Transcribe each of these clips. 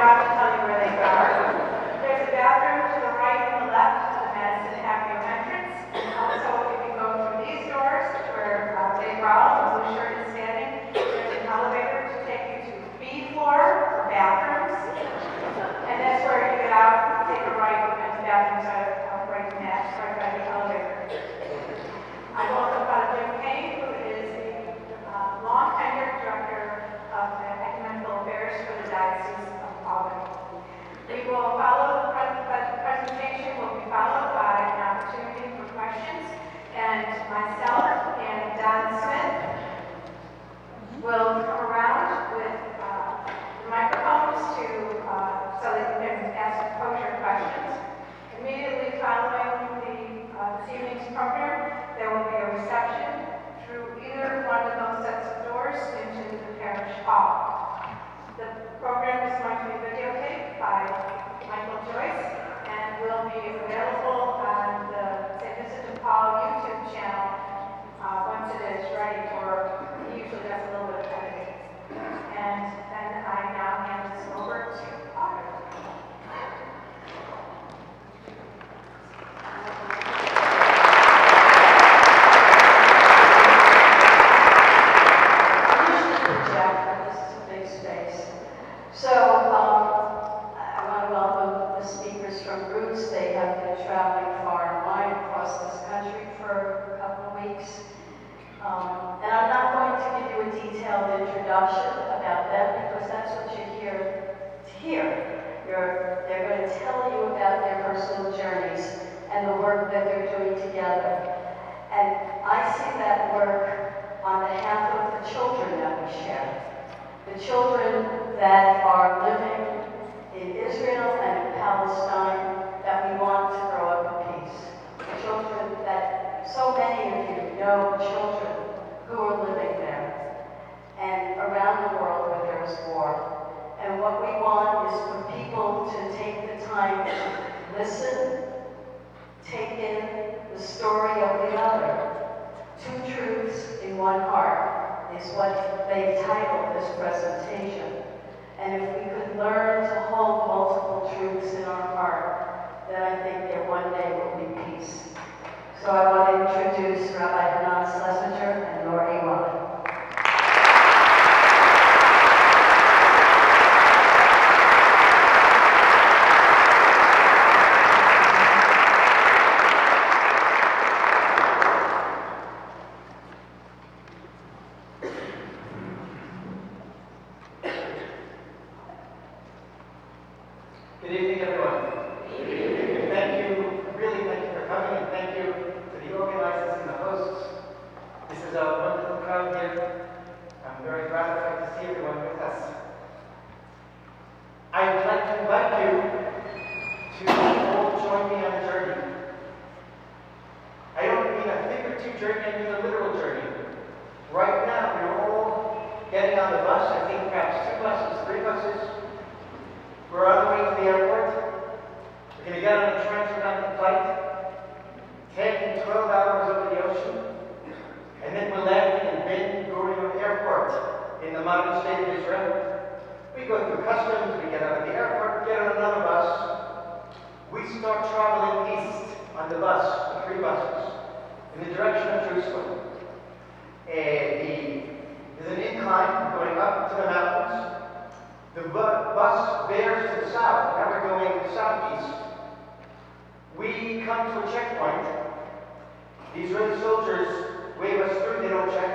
out to tell you where they are. There's a bathroom to the right and the left of the Madison Avenue entrance. Also, if you go through these doors, where Dave Rowell, the blue shirt, is standing, there's an elevator to take you to B floor for bathrooms. And that's where you get out, take a right, and the bathrooms are right in that, right by the elevator. I'm also about Jim Kane, who is a long-tenured director of the Ecumenical Affairs for the Diocese of Albany. We will follow, the presentation will be followed by an opportunity for questions, and myself and Don Smith will come around with the microphones so that you can ask kosher questions. Immediately following this evening's program, there will be a reception through either one of those sets of doors into the parish hall. The program is going to be videotaped by Michael Joyce and will be available on the St. Vincent de Paul YouTube channel once it is ready he usually does a little bit of editing. And then I now hand this over to Otter. About them because that's what you're here to hear. They're going to tell you about their personal journeys and the work that they're doing together. And I see that work on behalf of the children that we share. The children that are living in Israel and in Palestine that we want to grow up in peace. The children that so many of you know children who are living there. And around the world where there is war. And what we want is for people to take the time to listen, take in the story of the other. Two truths in one heart is what they've titled this presentation. And if we could learn to hold multiple truths in our heart, then I think there one day will be peace. So I want to introduce Rabbi Hanan Schlesinger and Noor A'wad. Good evening, everyone. Good evening. Thank you, really thank you for coming, and thank you to the organizers and the hosts. This is a wonderful crowd here. I'm very gratified to see everyone with us. I would like to invite you to all join me on a journey. I don't mean a figurative journey, I mean a literal journey. Right now, we're all getting on the bus, I think perhaps 2 buses, 3 buses. We're on the way to the airport. We're going to get on a transatlantic flight, 10 and 12 hours over the ocean, and then we're landing in Ben Gurion Airport in the modern state of Israel. We go through customs, we get out of the airport, get on another bus. We start traveling east on the bus, the 3 buses, in the direction of Jerusalem. There's an incline going up to the mountains. The bus bears to the south. Now we're going southeast. We come to a checkpoint. The Israeli soldiers wave us through, they don't check.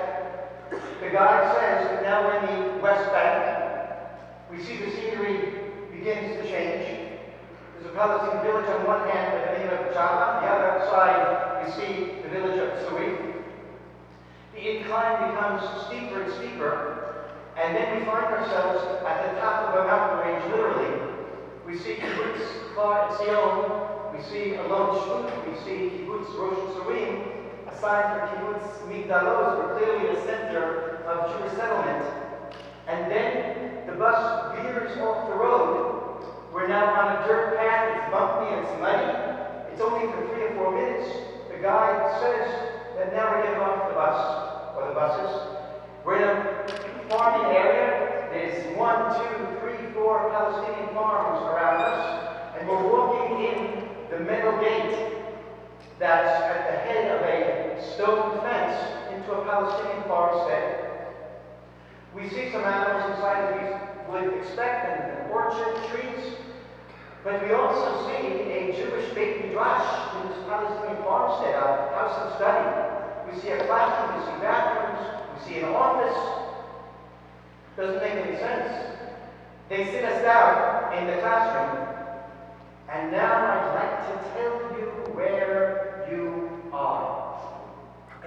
The guide says that now we're in the West Bank. We see the scenery begins to change. There's a Palestinian village on one hand by the name of Jaffa. On the other side, we see the village of Suif. The incline becomes steeper and steeper. And then we find ourselves at the top of a mountain range, literally. We see kibbutz Kfar Etzion, we see Alon Shvut, we see kibbutz Rosh Tzurim, a sign for kibbutz Migdalos. We're clearly in the center of Jewish settlement. And then the bus veers off the road. We're now on a dirt path, it's bumpy, it's muddy. It's only for 3 or 4 minutes. The guide says that now we're getting off the bus, or the buses. We're in a farming area. There's 1, 2, 3, 4 Palestinian farms. Palestinian farmstead. We see some animals inside that we would expect, an orchard, trees, but we also see a Jewish Beit Midrash in this Palestinian farmstead, a house of study. We see a classroom, we see bathrooms, we see an office. Doesn't make any sense. They sit us down in the classroom, and now I'd like to tell you where you are.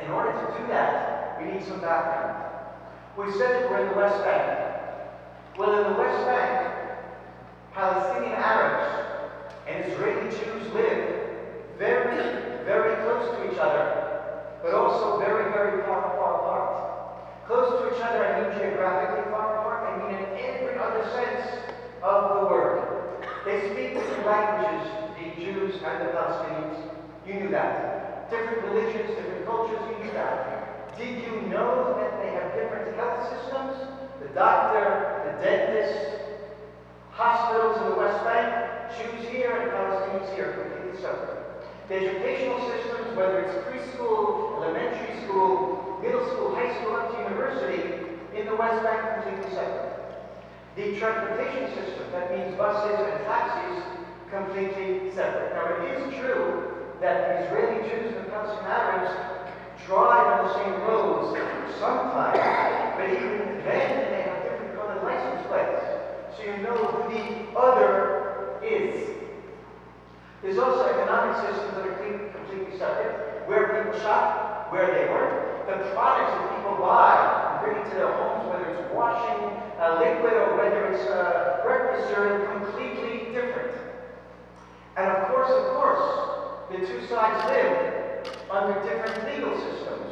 In order to do that, we need some background. We said that we're in the West Bank. Well, in the West Bank, Palestinian Arabs and Israeli Jews live very, very close to each other, but also very, very far apart. Close to each other, I mean geographically far apart, I mean in every other sense of the word. They speak different languages, the Jews and the Palestinians. You knew that. Different religions, different cultures, you knew that. Did you know that they have different health systems? The doctor, the dentist, hospitals in the West Bank, Jews here and Palestinians here, completely separate. The educational systems, whether it's preschool, elementary school, middle school, high school, up to university, in the West Bank, completely separate. The transportation system, that means buses and taxis, completely separate. Now, it is true that the Israeli Jews and the Palestinian Arabs drive on the same roads sometimes, but even then they have different colored license plates, so you know who the other is. There's also economic systems that are completely separate, where people shop, where they work, the products that people buy and bring into their homes, whether it's washing liquid or whether it's breakfast cereal, completely different. And of course, the two sides live under different legal systems.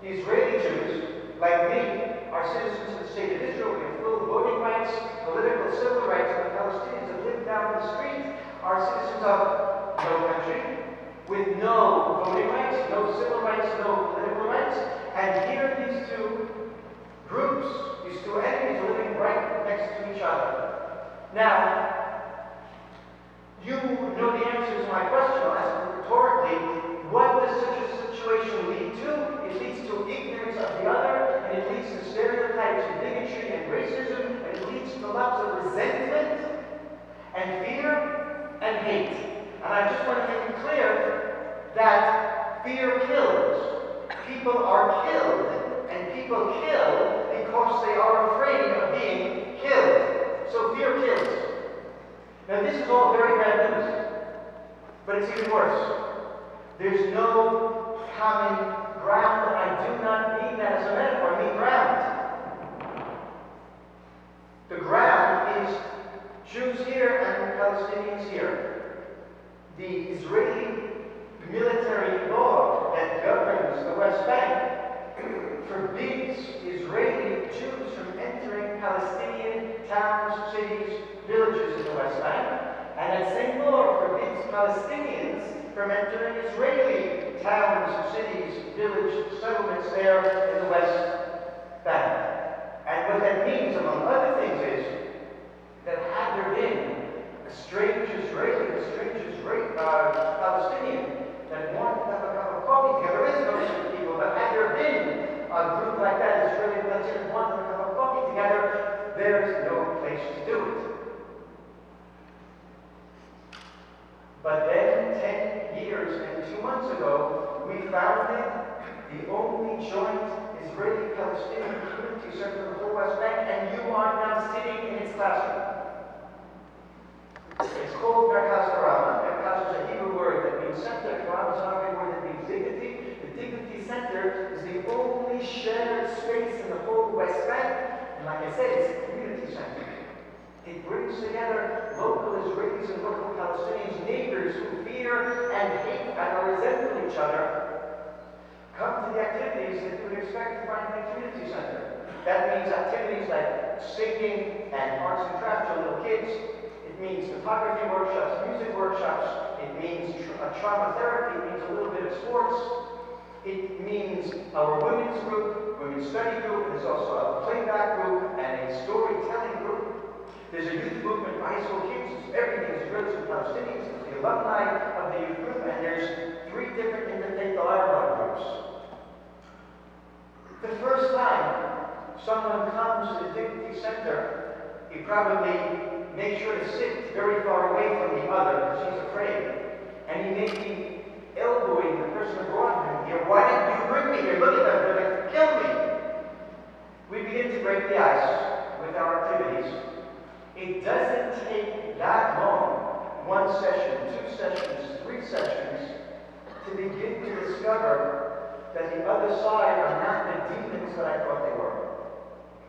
The Israeli Jews, like me, are citizens of the state of Israel. We have full voting rights, political, civil rights, and the Palestinians that live down the street are citizens of no country, with no voting rights, no civil rights, no political rights. And here these two groups, these two entities are living right next to each other. Now, you know the answer to my question. I'll ask it rhetorically. What does such a situation lead to? It leads to ignorance of the other, and it leads to stereotypes and bigotry and racism, and it leads to lots of resentment and fear and hate. And I just want to make it clear that fear kills. People are killed, and people kill because they are afraid of being killed. So fear kills. Now this is all very bad news, but it's even worse. There's no common ground. I do not mean that as a metaphor, I mean ground. The ground is Jews here and Palestinians here. The Israeli military law that governs the West Bank forbids Israeli Jews from entering Palestinian towns, cities, villages in the West Bank, and that same law forbids Palestinians from entering Israeli towns, cities, villages, settlements there in the West Bank. And what that means, among other things, is that had there been a strange Israeli, a strange Palestinian that wanted to have a cup of coffee together, there is no such people, but had there been a group like that, Israeli and Palestinians wanted to have a cup of coffee together, there's no place to do it. But then, 10 years and 2 months ago, we founded the only joint Israeli-Palestinian community center in the whole West Bank, and you are now sitting in its classroom. It's called Merkaz Karama. Merkaz is a Hebrew word that means center. Karama is an Arabic word that means dignity. The Dignity Center is the only shared space in the whole West Bank, and like I said, it's a community center. It brings together local Israelis and local Palestinians, neighbors who fear and hate and are resentful of each other. Come to the activities that you would expect to find in a community center. That means activities like singing and arts and crafts for little kids. It means photography workshops, music workshops. It means trauma therapy. It means a little bit of sports. It means our women's group, women's study group. There's also a playback group and a storytelling group. There's a youth movement for high school kids. Everything is Israelis and Palestinians. There's the alumni of the youth group, and there's 3 different interfaith dialogue groups. The first time someone comes to the Dignity Center, he probably makes sure to sit very far away from the other because he's afraid. And he may be elbowing the person who brought him here. Why didn't you bring me here? Look at them, they're going to kill me. We begin to break the ice with our activities. It doesn't take that long, 1 session, 2 sessions, 3 sessions, to begin to discover that the other side are not the demons that I thought they were.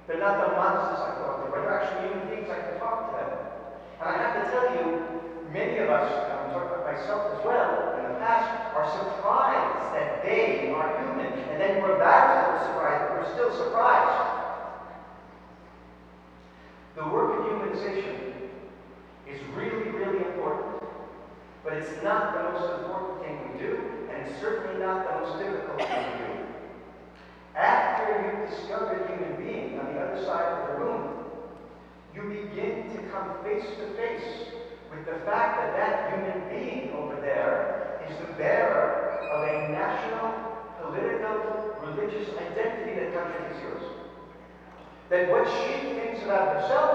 They're not the monsters I thought they were. They're actually human beings. I can talk to them. And I have to tell you, many of us, I'm talking about myself as well, in the past, are surprised that they are human. And then we're back to the surprise, but we're still surprised. The work of humanization is really, really important, but it's not the most important thing we do, and it's certainly not the most difficult thing we do. After you discover a human being on the other side of the room, you begin to come face to face with the fact that that human being over there is the bearer of a national, political, religious identity that contradicts yours. That what she thinks about herself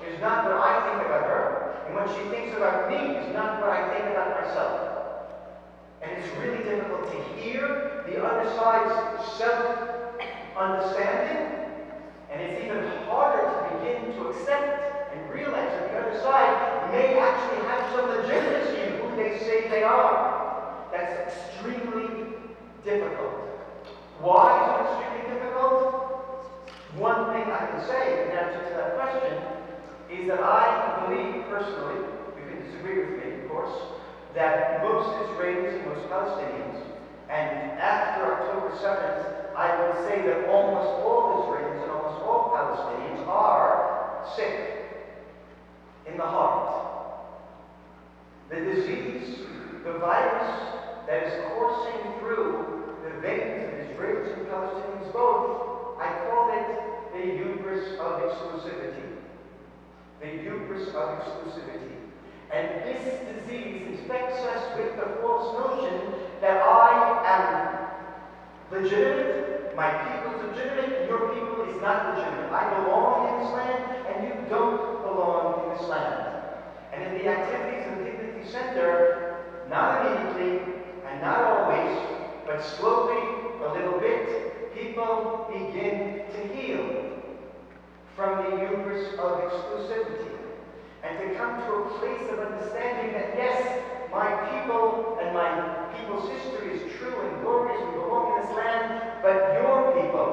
is not what I think about her, and what she thinks about me is not what I think about myself. And it's really difficult to hear the other side's self-understanding, and it's even harder to begin to accept and realize that the other side may actually have some legitimacy in who they say they are. That's extremely difficult. Why is it extremely difficult? One thing I can say in answer to that question is that I believe personally, you can disagree with me, of course, that most Israelis and most Palestinians, and after October 7th, I would say that almost all Israelis and almost all Palestinians are sick in the heart. The disease, the virus that is coursing through the veins of Israelis and Palestinians both, I call it the hubris of exclusivity. The hubris of exclusivity. And this disease infects us with the false notion that I am legitimate, my people is legitimate, and your people is not legitimate. I belong in this land, and you don't belong in this land. And in the activities of the Dignity Center, not immediately, and not always, but slowly, a little bit, people begin to heal from the hubris of exclusivity, and to come to a place of understanding that yes, my people and my people's history is true and glorious, we belong in this land, but your people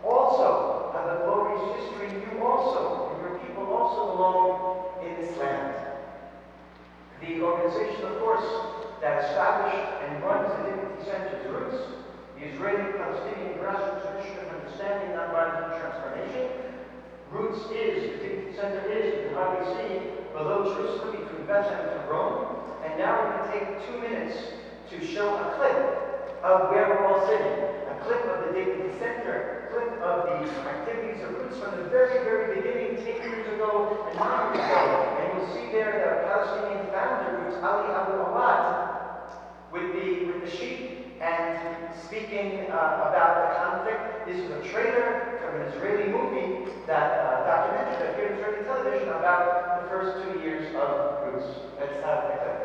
also have a glorious history, and you also, and your people also belong in this land. The organization, of course, that established and runs the Dignity Center's roots, the Israeli-Palestinian grassroots tradition of understanding, nonviolence, and transformation. Roots is, the Dignity Center is, you can hardly see, below Jerusalem, between Bethlehem and Rome. And now we're going to take 2 minutes to show a clip of where we're all sitting. A clip of the Dignity Center, a clip of the activities of Roots from the very, very beginning, 10 years ago and 9 years ago. And you'll see there that our Palestinian founder, Roots Noor A'wad, with the sheep, and speaking about the conflict. This is a trailer from an Israeli movie, that documentary that appeared on Israeli television about the first 2 years of Roots. Let's have a clip.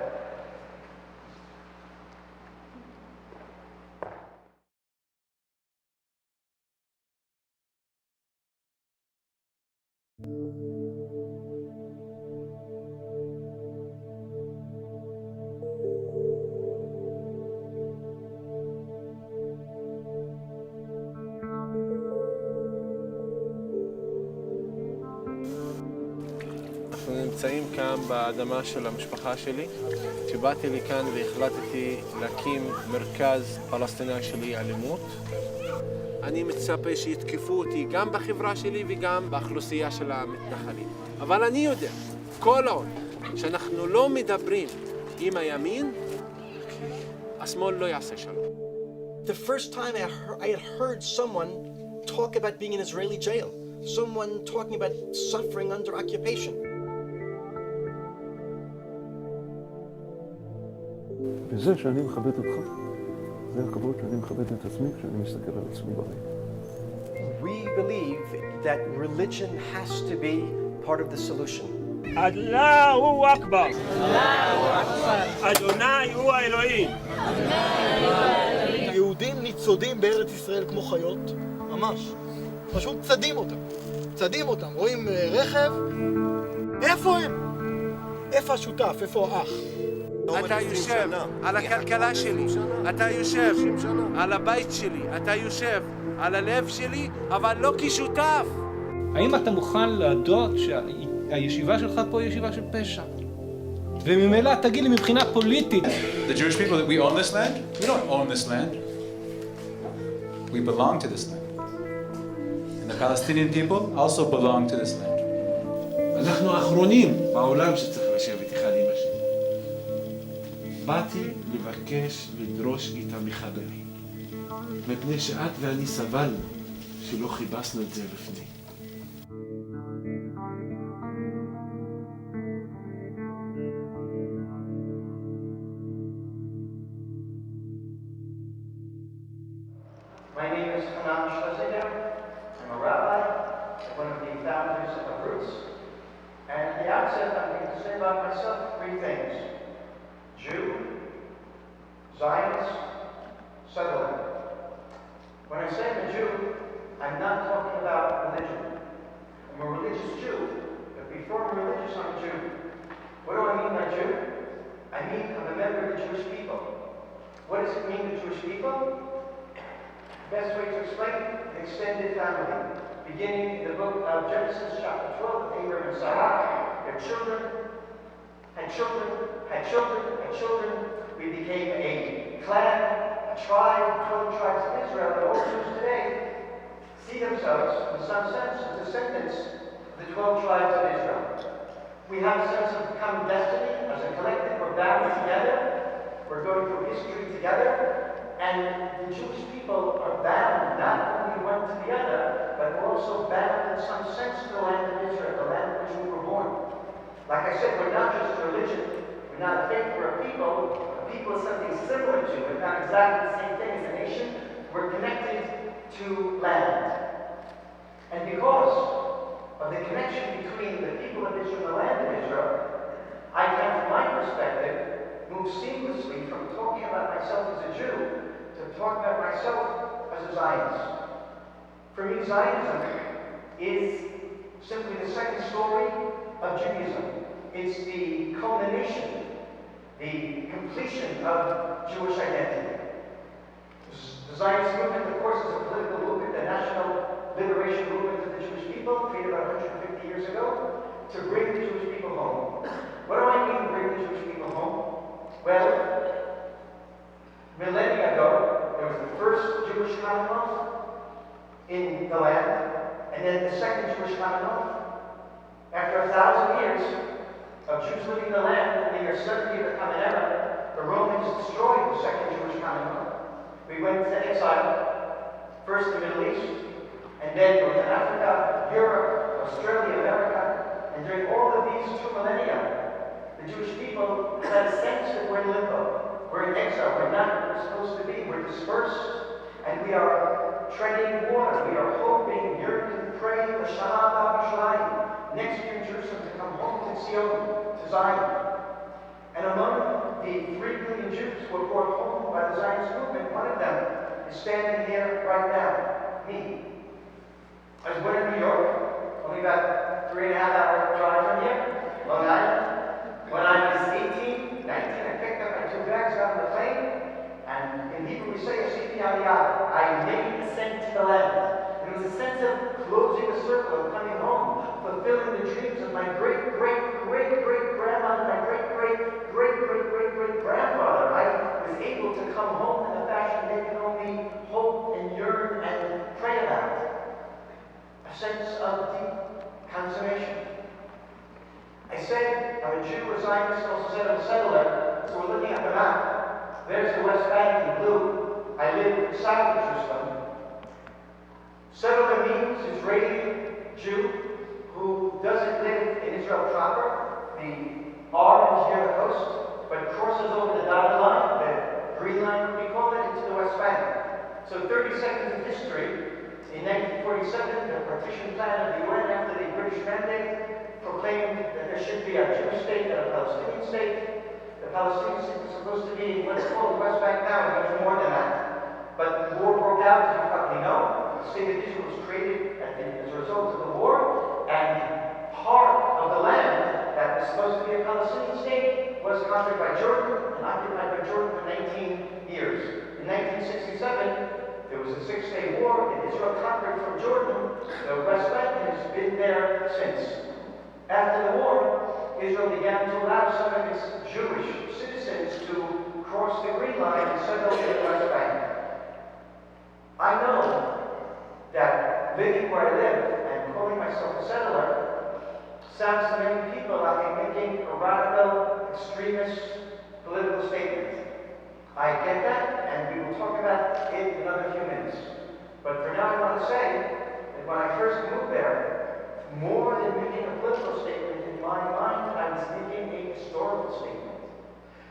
אנחנו נמצאים כאן באדמה של המשפחה שלי. כשבאתי לכאן והחלטתי להקים מרכז פלסטיני שלי אלימות. אני מצפה שיתקפו אותי גם בחברה שלי וגם באוכלוסייה של המתנחלים. אבל אני יודע, כל עוד שאנחנו לא מדברים עם הימין, השמאל לא יעשה שלום. The first time I had heard someone talk about being in Israeli jail, someone talking about suffering under occupation. וזה שאני מכבד אותך, זה הכבוד שאני מכבד את עצמי כשאני מסתכל על עצמי בראי. We believe that religion has to be part of the solution. Allahu Akbar. Adonai hu Elohim. יהודים ניצודים בארץ ישראל כמו חיות, ממש. פשוט צדים אותם. צדים אותם. רואים רכב, איפה הם? איפה השותף? איפה האח? אתה יושב על הכלכלה שלי, אתה יושב על הבית שלי, אתה יושב על הלב שלי, אבל לא כשותף. האם אתה מוכן להודות שהישיבה שלך פה היא ישיבה של פשע? וממילא תגיד לי מבחינה פוליטית. The Jewish people, that we own this land? We don't own this land. We belong to this land. And the Palestinian people also belong to this land. אנחנו האחרונים בעולם שצריך לשבת אחד עם השני. באתי לבקש לדרוש איתה מחבר. מפני שאת ואני סבלנו שלא חיפשנו את זה לפני. My name is Hanan Schlesinger. I'm a rabbi, one of the founders of Roots. And at the outset, I'm going to say about myself three things: Jew, Zionist, settler. When I say I'm a Jew, I'm not talking about religion. I'm a religious Jew, but before I'm religious, I'm a Jew. What do I mean by Jew? I mean I'm a member of the Jewish people. What does it mean to Jewish people? Best way to explain it, an extended family. Beginning in the book of Genesis chapter 12, Abraham and Sarah, their children, had children, had children, had children. We became a clan, a tribe, 12 tribes of Israel, that all Jews today see themselves, in some sense, as descendants of the 12 tribes of Israel. We have a sense of common destiny as a collective. We're bound together. We're going through history together. And the Jewish people are bound not only one to the other, but we're also bound in some sense to the land of Israel, the land in which we were born. Like I said, we're not just a religion. We're not a faith, we're a people. A people is something similar to, but not exactly the same thing as a nation. We're connected to land. And because of the connection between the people of Israel and the land of Israel, I can, from my perspective, move seamlessly from talking about myself as a Jew to talk about myself as a Zionist. For me, Zionism is simply the second story of Judaism. It's the culmination, the completion of Jewish identity. The Zionist movement, of course, is a political movement, a national liberation movement of the Jewish people, created about 150 years ago, to bring the Jewish people home. What do I mean, bring the Jewish people home? Well, millennia ago, there was the first Jewish Commonwealth in the land, and then the second Jewish Commonwealth. After 1,000 years of Jews living in the land, in the year 70 of the Common Era, the Romans destroyed the second Jewish Commonwealth. We went to exile, first in the Middle East, and then North Africa, Europe, Australia, America, and during all of these 2 millennia, the Jewish people had a sense that we're in limbo. We're in exile. We're not where we're supposed to be. We're dispersed. And we are treading water. We are hoping, yearning, praying, next year in Jerusalem to come home to Zion, to Zion. And among the 3 billion Jews who were brought home by the Zionist movement, one of them is standing here right now, me. I was born in New York, only about 3.5-hour drive from here, Long Island. When I was 18, 19, I picked up my 2 bags out of the plane, and in Hebrew we say, Asiti Aliyah, I made ascent to the land. It was a sense of closing the circle, of coming home, fulfilling the dreams of my great-great-great-great-grandmother, my great-great-great-great-great-grandfather. I was able to come home in the fashion they can only hope and yearn and pray about. A sense of deep consummation. I said I'm a Jew, a Zionist, also said I'm a settler. So we're looking at the map. There's the West Bank in blue. I live south of Jerusalem. Settler means Israeli Jew who doesn't live in Israel proper, the orange near the coast, but crosses over the dotted line, the green line we call it, into the West Bank. So 30 seconds of history. In 1948, 1947, the partition plan of the UN after the British Mandate proclaimed that there should be a Jewish state and a Palestinian state. The Palestinian state was supposed to be what's called the West Bank now, and much more than that. But the war broke out, as you probably know. The state of Israel was created as a result of the war, and part of the land that was supposed to be a Palestinian state was conquered by Jordan and occupied by Jordan for 19 years. In 1967, there was a 6-day war, and Israel conquered from Jordan. The West Bank has been there since. After the war, Israel began to allow some of its Jewish citizens to cross the Green Line and settle in the West Bank. I know that living where I live and calling myself a settler sounds to many people like I'm making a radical, extremist political statement. I get that, and we will talk about it in another few minutes. But for now, I want to say that when I first moved there, more than making a political statement in my mind, I was making a historical statement.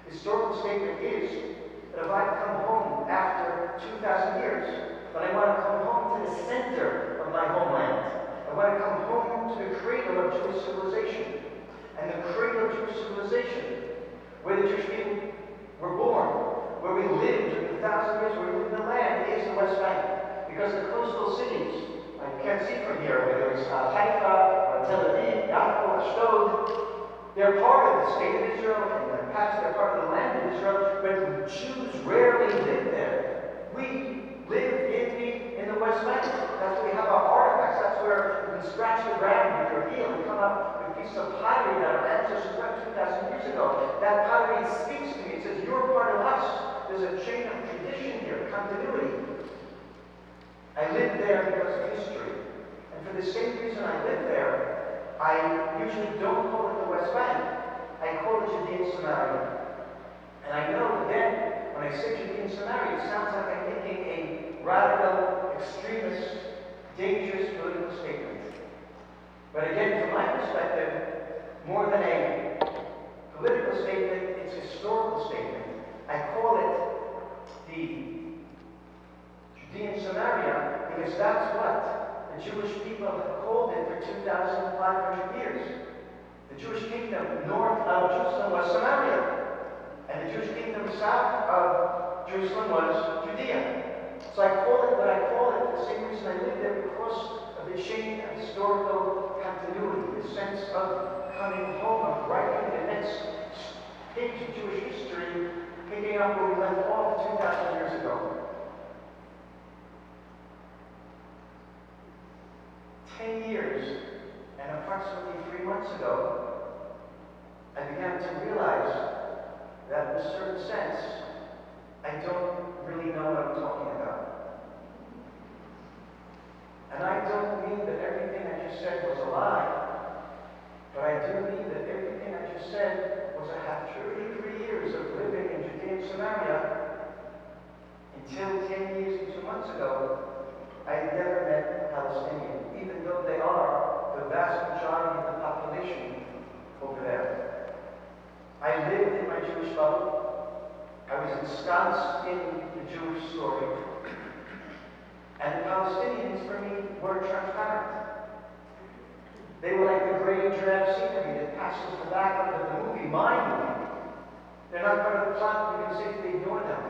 The historical statement is that if I come home after 2,000 years, then I want to come home to the center of my homeland. I want to come home to the cradle of Jewish civilization. And the cradle of Jewish civilization, where the Jewish people were born, where we lived during the 1,000 years, where we lived in the land, is the West Bank. Because the coastal cities, I can't see from here, whether it's Haifa, or Tel Aviv, Yaakov, Ashdod, they're part of the state of Israel, and in the past they're part of the land of Israel, but Jews rarely live there. We live in the West Bank. That's where we have our artifacts. That's where you can scratch the ground with your heel and come up with pieces of pottery that our ancestors left 2,000 years ago. That pottery speaks to me. It says, you're part of us. There's a chain of tradition here, continuity. I live there because of history. And for the same reason I live there, I usually don't call it the West Bank. I call it Judea and Samaria. And I know then, when I say Judea and Samaria, it sounds like I'm making a radical, extremist, dangerous political statement. But again, from my perspective, more than a political statement, it's a historical statement. I call it the Judea and Samaria because that's what the Jewish people have called it for 2,500 years. The Jewish kingdom north of Jerusalem was Samaria, and the Jewish kingdom south of Jerusalem was Judea. So I call it what I call it for the same reason I live there, because of the chain of historical continuity, the sense of coming home, of writing the next page of Jewish history, picking up where we left off 2,000 years ago. 10 years and approximately 3 months ago, I began to realize that in a certain sense, I don't really know what I'm talking about. And I don't mean that everything I just said was a lie, but I do mean that everything I just said was a half-truth. 3 years of living in Judea and Samaria, until 10 years and 2 months ago, I had never met a Palestinian, even though they are the vast majority of the population over there. I lived in my Jewish bubble. I was ensconced in the Jewish story. And the Palestinians, for me, were transparent. They were like the gray drab scenery that passes the back of the movie, my movie. They're not part of the plot, you can safely ignore them.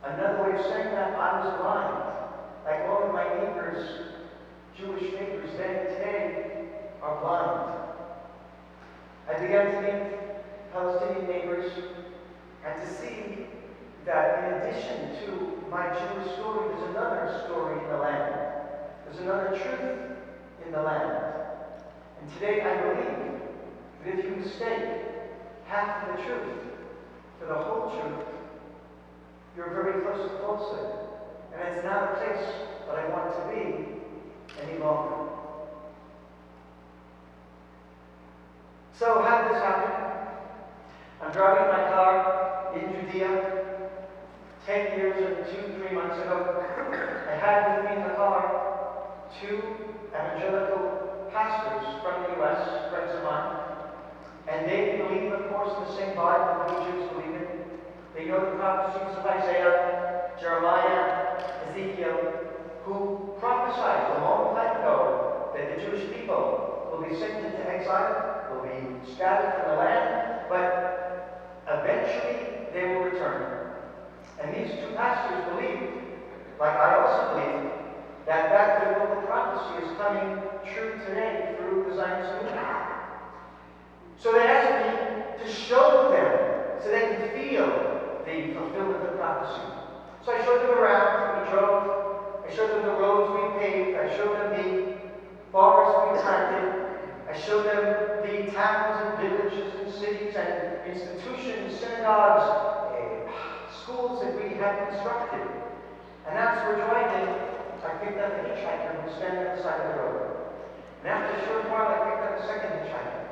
Another way of saying that, I was blind. Like all of my neighbors, Jewish neighbors then and today, are blind. I began to meet Palestinian neighbors and to see that in addition to my Jewish story, there's another story in the land. There's another truth in the land. And today I believe that if you mistake half of the truth for the whole truth, you're very close to falsehood. And it's not a place that I want to be any longer. So how did this happen? I'm driving my car in Judea 10 years and 2-3 months ago. I had with me in the car 2 evangelical pastors from the U.S., friends of mine. And they believe, of course, in the same Bible that we Jews believe in. They know the prophecies of Isaiah, Jeremiah, Ezekiel, who prophesied a long time will be sent into exile, will be scattered from the land, but eventually they will return. And these two pastors believed, like I also believe, that biblical prophecy is coming true today through the Zionist movement. So they asked me to show them so they can feel the fulfillment of the prophecy. So I showed them around, we drove, I showed them the roads we paved, I showed them the forests we planted, I showed them the towns and villages and cities and institutions, synagogues, schools that we had constructed. And as we're driving, I picked up a hitchhiker who was standing on the side of the road. And after a short while, I picked up a second hitchhiker.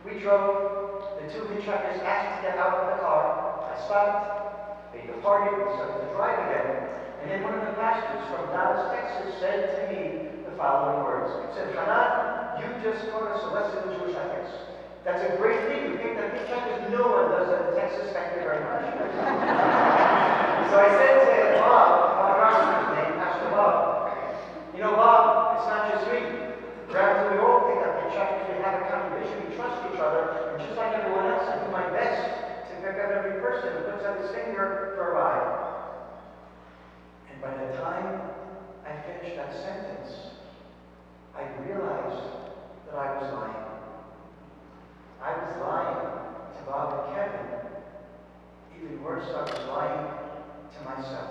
We drove, the two hitchhikers asked to get out of the car. I stopped, they departed, we started to drive again. And then one of the pastors from Dallas, Texas said to me the following words. He said, Hanan, you just taught us a lesson in Jewish ethics. That's a great thing. You picked up hitchhikers. No one does that in Texas. Thank you very much. So I said to Bob, Pastor Bob, you know, Bob, it's not just me. Rather, we all pick up hitchhikers. We have a common vision. We trust each other. And just like everyone else, I do my best to pick up every person who puts up his finger for a ride. And by the time I finished that sentence, I realized that I was lying. I was lying to Bob and Kevin. Even worse, I was lying to myself.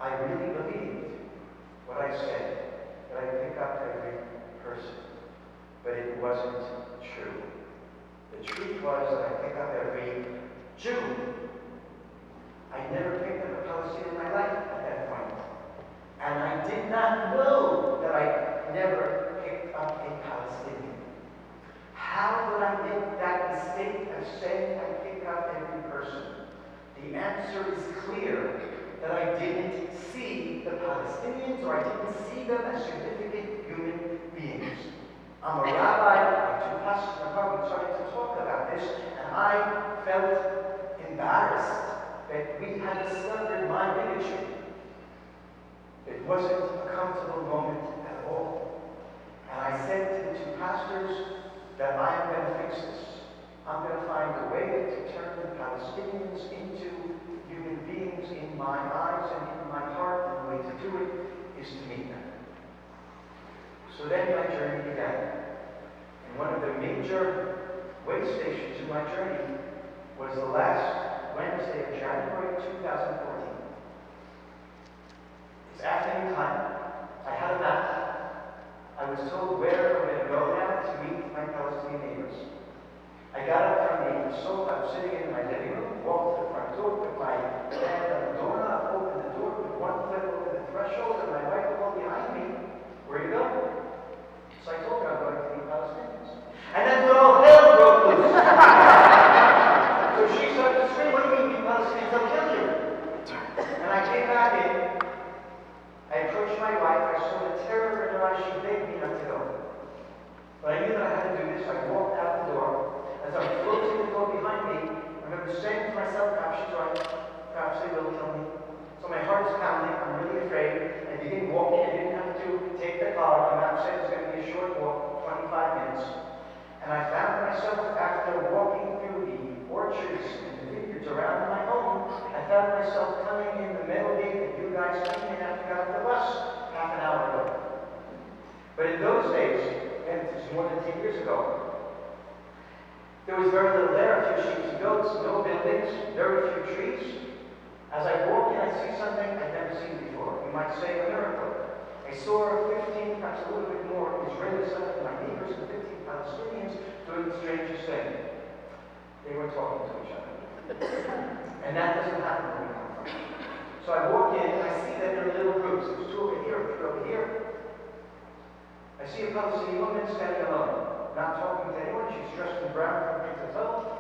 I really believed what I said, that I pick up every person. But it wasn't true. The truth was that I pick up every Jew. I never picked up a Palestinian in my life at that point. And I did not know that I never picked up a Palestinian. How would I make that mistake of saying I pick up every person? The answer is clear, that I didn't see the Palestinians, or I didn't see them as significant human beings. I'm a rabbi, my two pastors in the car, we started to talk about this, and I felt embarrassed that we had discovered my bigotry. It wasn't a comfortable moment at all. And I said to the two pastors that I am going to fix this. I'm going to find a way to turn the Palestinians into human beings in my eyes and in my heart, and the way to do it is to meet them. So then my journey began. And one of the major way stations in my journey was the last Wednesday of January 2014. It's afternoon time. I had a map. I was told where I'm going to go now to meet my Palestinian neighbors. I got up from the sofa, I was sitting in my living room, walked to the front door, put my hand on the doorknob, opened the door, put one foot over the threshold, and my wife called behind me, "Where are you going?" So I told her I'm going to meet Palestinians. And that's when all hell broke loose. So she started to scream, "What do you mean, Palestinians? They'll kill you." And I came back in. I approached my wife. I saw the terror in her eyes. She begged me not to go. But I knew that I had to do this. I walked out the door. As I was closing the door behind me, I remember saying to myself, perhaps she's right. Perhaps they will kill me. So my heart is pounding. I'm really afraid. I begin walking. I didn't have to take the car. The map said it was going to be a short walk, 25 minutes. And I found myself, after walking through the orchards and the vineyards around my home, I found myself coming in the metal gate that you guys came in after you got off the bus half an hour ago. But in those days, and it was more than 10 years ago, there was very little there, a few sheep and goats, no buildings, very few trees. As I walk in, I see something I'd never seen before. You might say a miracle. I saw 15, perhaps a little bit more, Israelis, some of my neighbors, and 15 Palestinians doing the strangest thing. They were talking to each other. And that doesn't happen where we come from. So I walk in, and I see that they're little groups. There's two over here, three over here. I see a Palestinian woman standing alone. Not talking to anyone. She's dressed in brown from head to toe,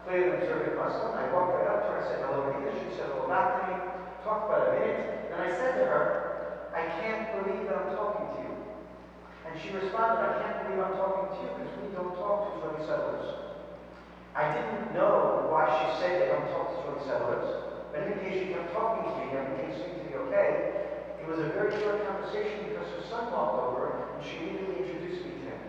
clearly an observant Muslim. I walked right up to her. I said hello to you. She said hello back to me. Talked about a minute. Then I said to her, "I can't believe that I'm talking to you." And she responded, "I can't believe I'm talking to you because we don't talk to Israeli settlers." I didn't know why she said they don't talk to Israeli settlers, but in case she kept talking to me, everything seemed to be okay. It was a very short conversation because her son walked over and she immediately introduced me to him.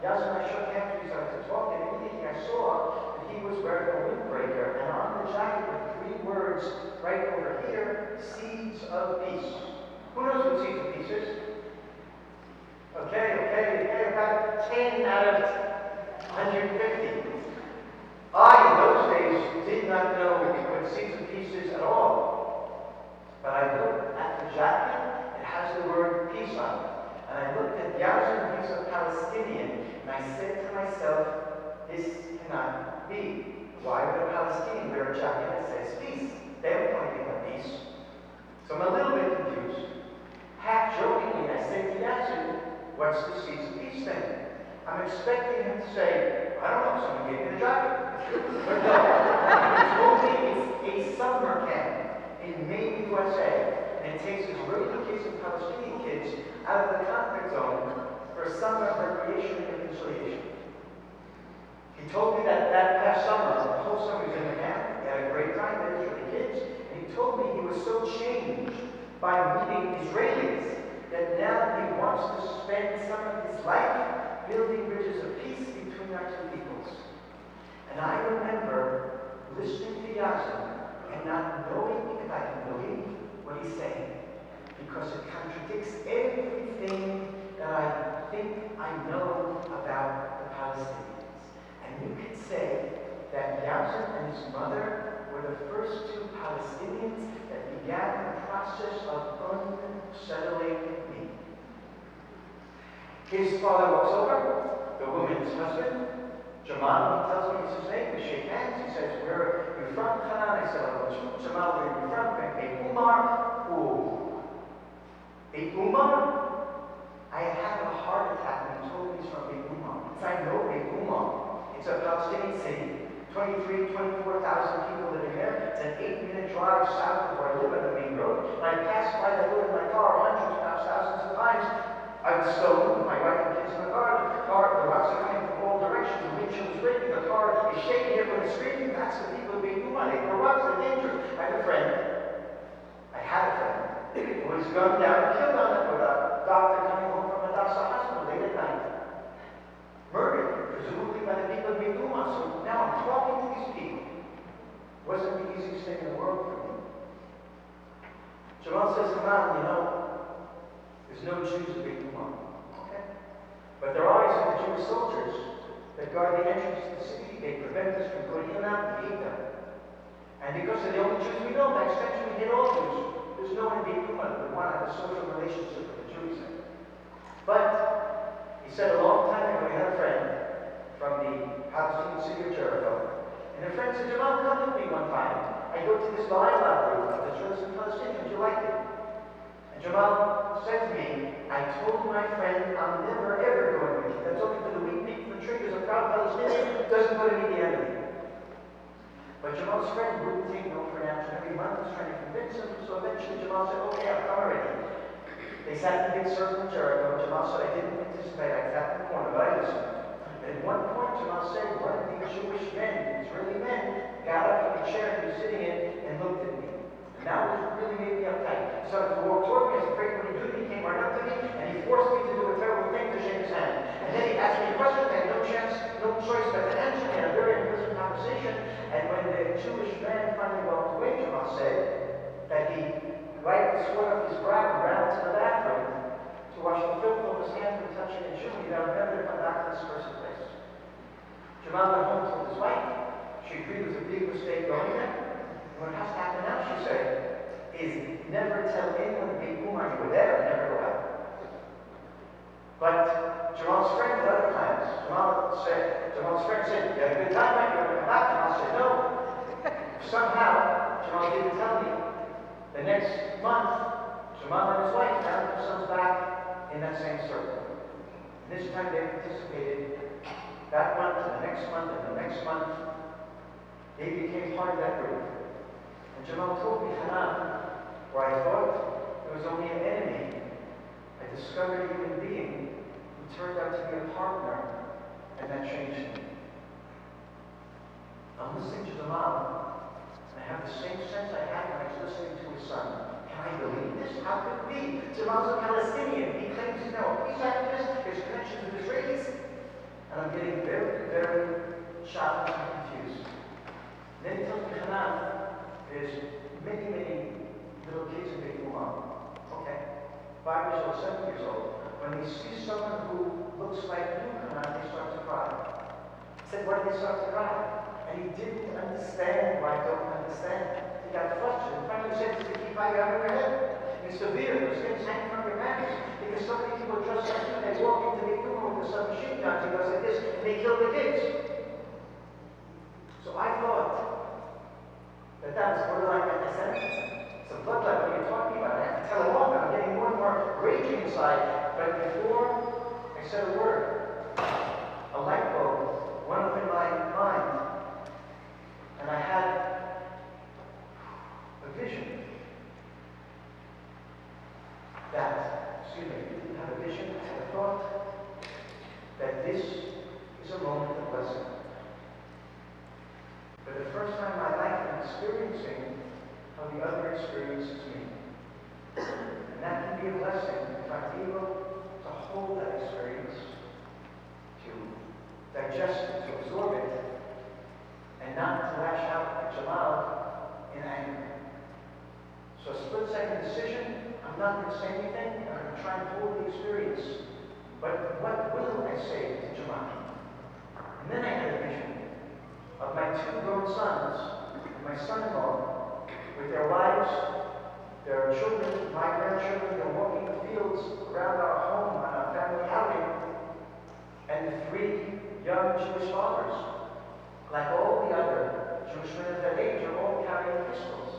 Yazan, I shook hands with him, started to talk, and immediately I saw that he was wearing a windbreaker, and on the jacket were 3 words right over here, seeds of peace. Who knows what seeds of peace is? Okay, about 10 out of 150. I, in those days, did not know what seeds of peace is at all. But I looked at the jacket, it has the word peace on it. And I looked at Yazan, he's a Palestinian, and I said to myself, this cannot be. Why would a Palestinian wear a jacket that says peace? They don't know anything about peace. So I'm a little bit confused. Half jokingly, I said to Yazan, what's the seeds of peace thing? I'm expecting him to say, I don't know, someone gave me the jacket. But no, he told me it's a summer camp in Maine, USA. And it takes Israeli kids and Palestinian kids out of the conflict zone for summer recreation and reconciliation. He told me that past summer, the whole summer he was in the camp, he had a great time with Israeli kids, and he told me he was so changed by meeting Israelis that now he wants to spend some of his life building bridges of peace between our 2 peoples. And I remember listening to Yazan and not knowing if I can believe what he's saying, because it contradicts everything that I think I know about the Palestinians. And you could say that Yazan and his mother were the first 2 Palestinians that began the process of unsettling me. His father walks over, the woman's husband, Jamal, he tells me it's his name, we shake hands, he says, where are you from, Hanan? I said, Jamal, where are you from? Beit Umar. Ooh. Beit Umar? I had had a heart attack when he told me he's from Beit Umar. Because I know Beit Umar. It's a Palestinian city. 23,000, 24,000 people living there. It's an 8-minute drive south of where I live on the main road. And I passed by that road in my car hundreds, perhaps thousands of times. I was stoned with my wife and kids in the car. The rocks are coming from all directions. The windshield is breaking. The car is shaking. Everyone's screaming. That's the people of Beit Umar. They throw rocks. They're dangerous. I had a friend who was gunned down and killed on it with a doctor coming home from a hospital late at night. Murdered, presumably by the people of Beit Umar. So now I'm talking to these people. It wasn't the easiest thing in the world for me. Jamal says, Hanan, you know, there's no Jews in Beit Umar. Okay? But there are some Jewish soldiers that guard the entrance to the city. They prevent us from going in and out. We hate them. And because they're the only Jews we know, by extension we hate all Jews. There's no one in Beit Umar that would want to have a social relationship with the Jews. But he said a long time ago he had a friend from the Palestinian city of Jericho. And a friend said, Jamal, come with me one time. I go to this dialogue group of Israelis and Palestinians. You like it? And Jamal said to me, I told my friend I'm never ever going with you. That's only for the weak people and triggers. A proud Palestinian doesn't go to meet the enemy. But Jamal's friend wouldn't take no for an answer. Every month was trying to convince him. So eventually Jamal said, okay, I'll come already. They sat in a big circle in Jericho. Jamal said, I didn't participate. I sat in the corner, but I listened. And at one point, Jamal said, one of these Jewish men, Israeli men, got up from the chair he was sitting in and looked at me. And that was really made me uptight. He started to walk toward me. I was afraid what he did. He came right up to me, and he forced me to do a terrible thing, to shake his hand. And then he asked me a question. I had no choice but to answer. We had a very unpleasant conversation. And when the Jewish man finally walked away, Jamal said that he wiped the sweat off his brow and ran to the bathroom to wash the filth off his hands from touching a Jew. He never to come back to this person's place. Jamal went home to his wife. She agreed it was a big mistake going there. And what has to happen now, she said, is never tell anyone in Beit Umar you were there and never go out. But Jamal's friend at other times, Jamal's friend said, you had a good time, mate, you want to come back? Jamal said, no. Somehow, Jamal didn't tell me. The next month, Jamal and his wife found themselves back in that same circle. And this time they participated that month and the next month and the next month. They became part of that group. And Jamal told me, Hanan, where I thought there was only an enemy, I discovered a human being who turned out to be a partner, and that changed me. I'm listening to Jamal, and I have the same sense I had when I was listening to his son. Can I believe this? How could it be? Jamal's a Palestinian. He claims he's now a peace activist. His connections with Israelis. And I'm getting very, very shocked and confused. Then he tells me, Hanan, there's many, many little kids in Beit Umar. Okay, 5 years old, 7 years old. When they see someone who looks like you, Hanan, they start to cry. I said, why did they start to cry? And he didn't understand why I don't understand. He got frustrated. Finally, he said, to keep by your head. It's severe. Those things hang from your hands. Because so many people dress like you, and they walk into the room with some machine guns and goes like this, and they kill the kids. So I thought that was borderline anti-Semitism. It's a bloodline. What are you talking about? I have to tell him off. I'm getting more and more raging inside. But before I said a word, a light bulb went up in my mind. And I had a vision that, didn't have a vision, I had a thought that this is a moment of blessing. For the first time in my life, I'm experiencing how the other experiences me. And that can be a blessing if I'm able to hold that experience, to digest it, to absorb it, and not to lash out at Jamal in anger. So a split-second decision, I'm not going to say anything, I'm going to try and hold the experience. But what will I say to Jamal? And then I had a vision of my 2 grown sons and my son-in-law with their wives, their children, my grandchildren. They're walking the fields around our home on our family outing, and the 3 young Jewish fathers, like all the other Jewish men of that age, are all carrying pistols.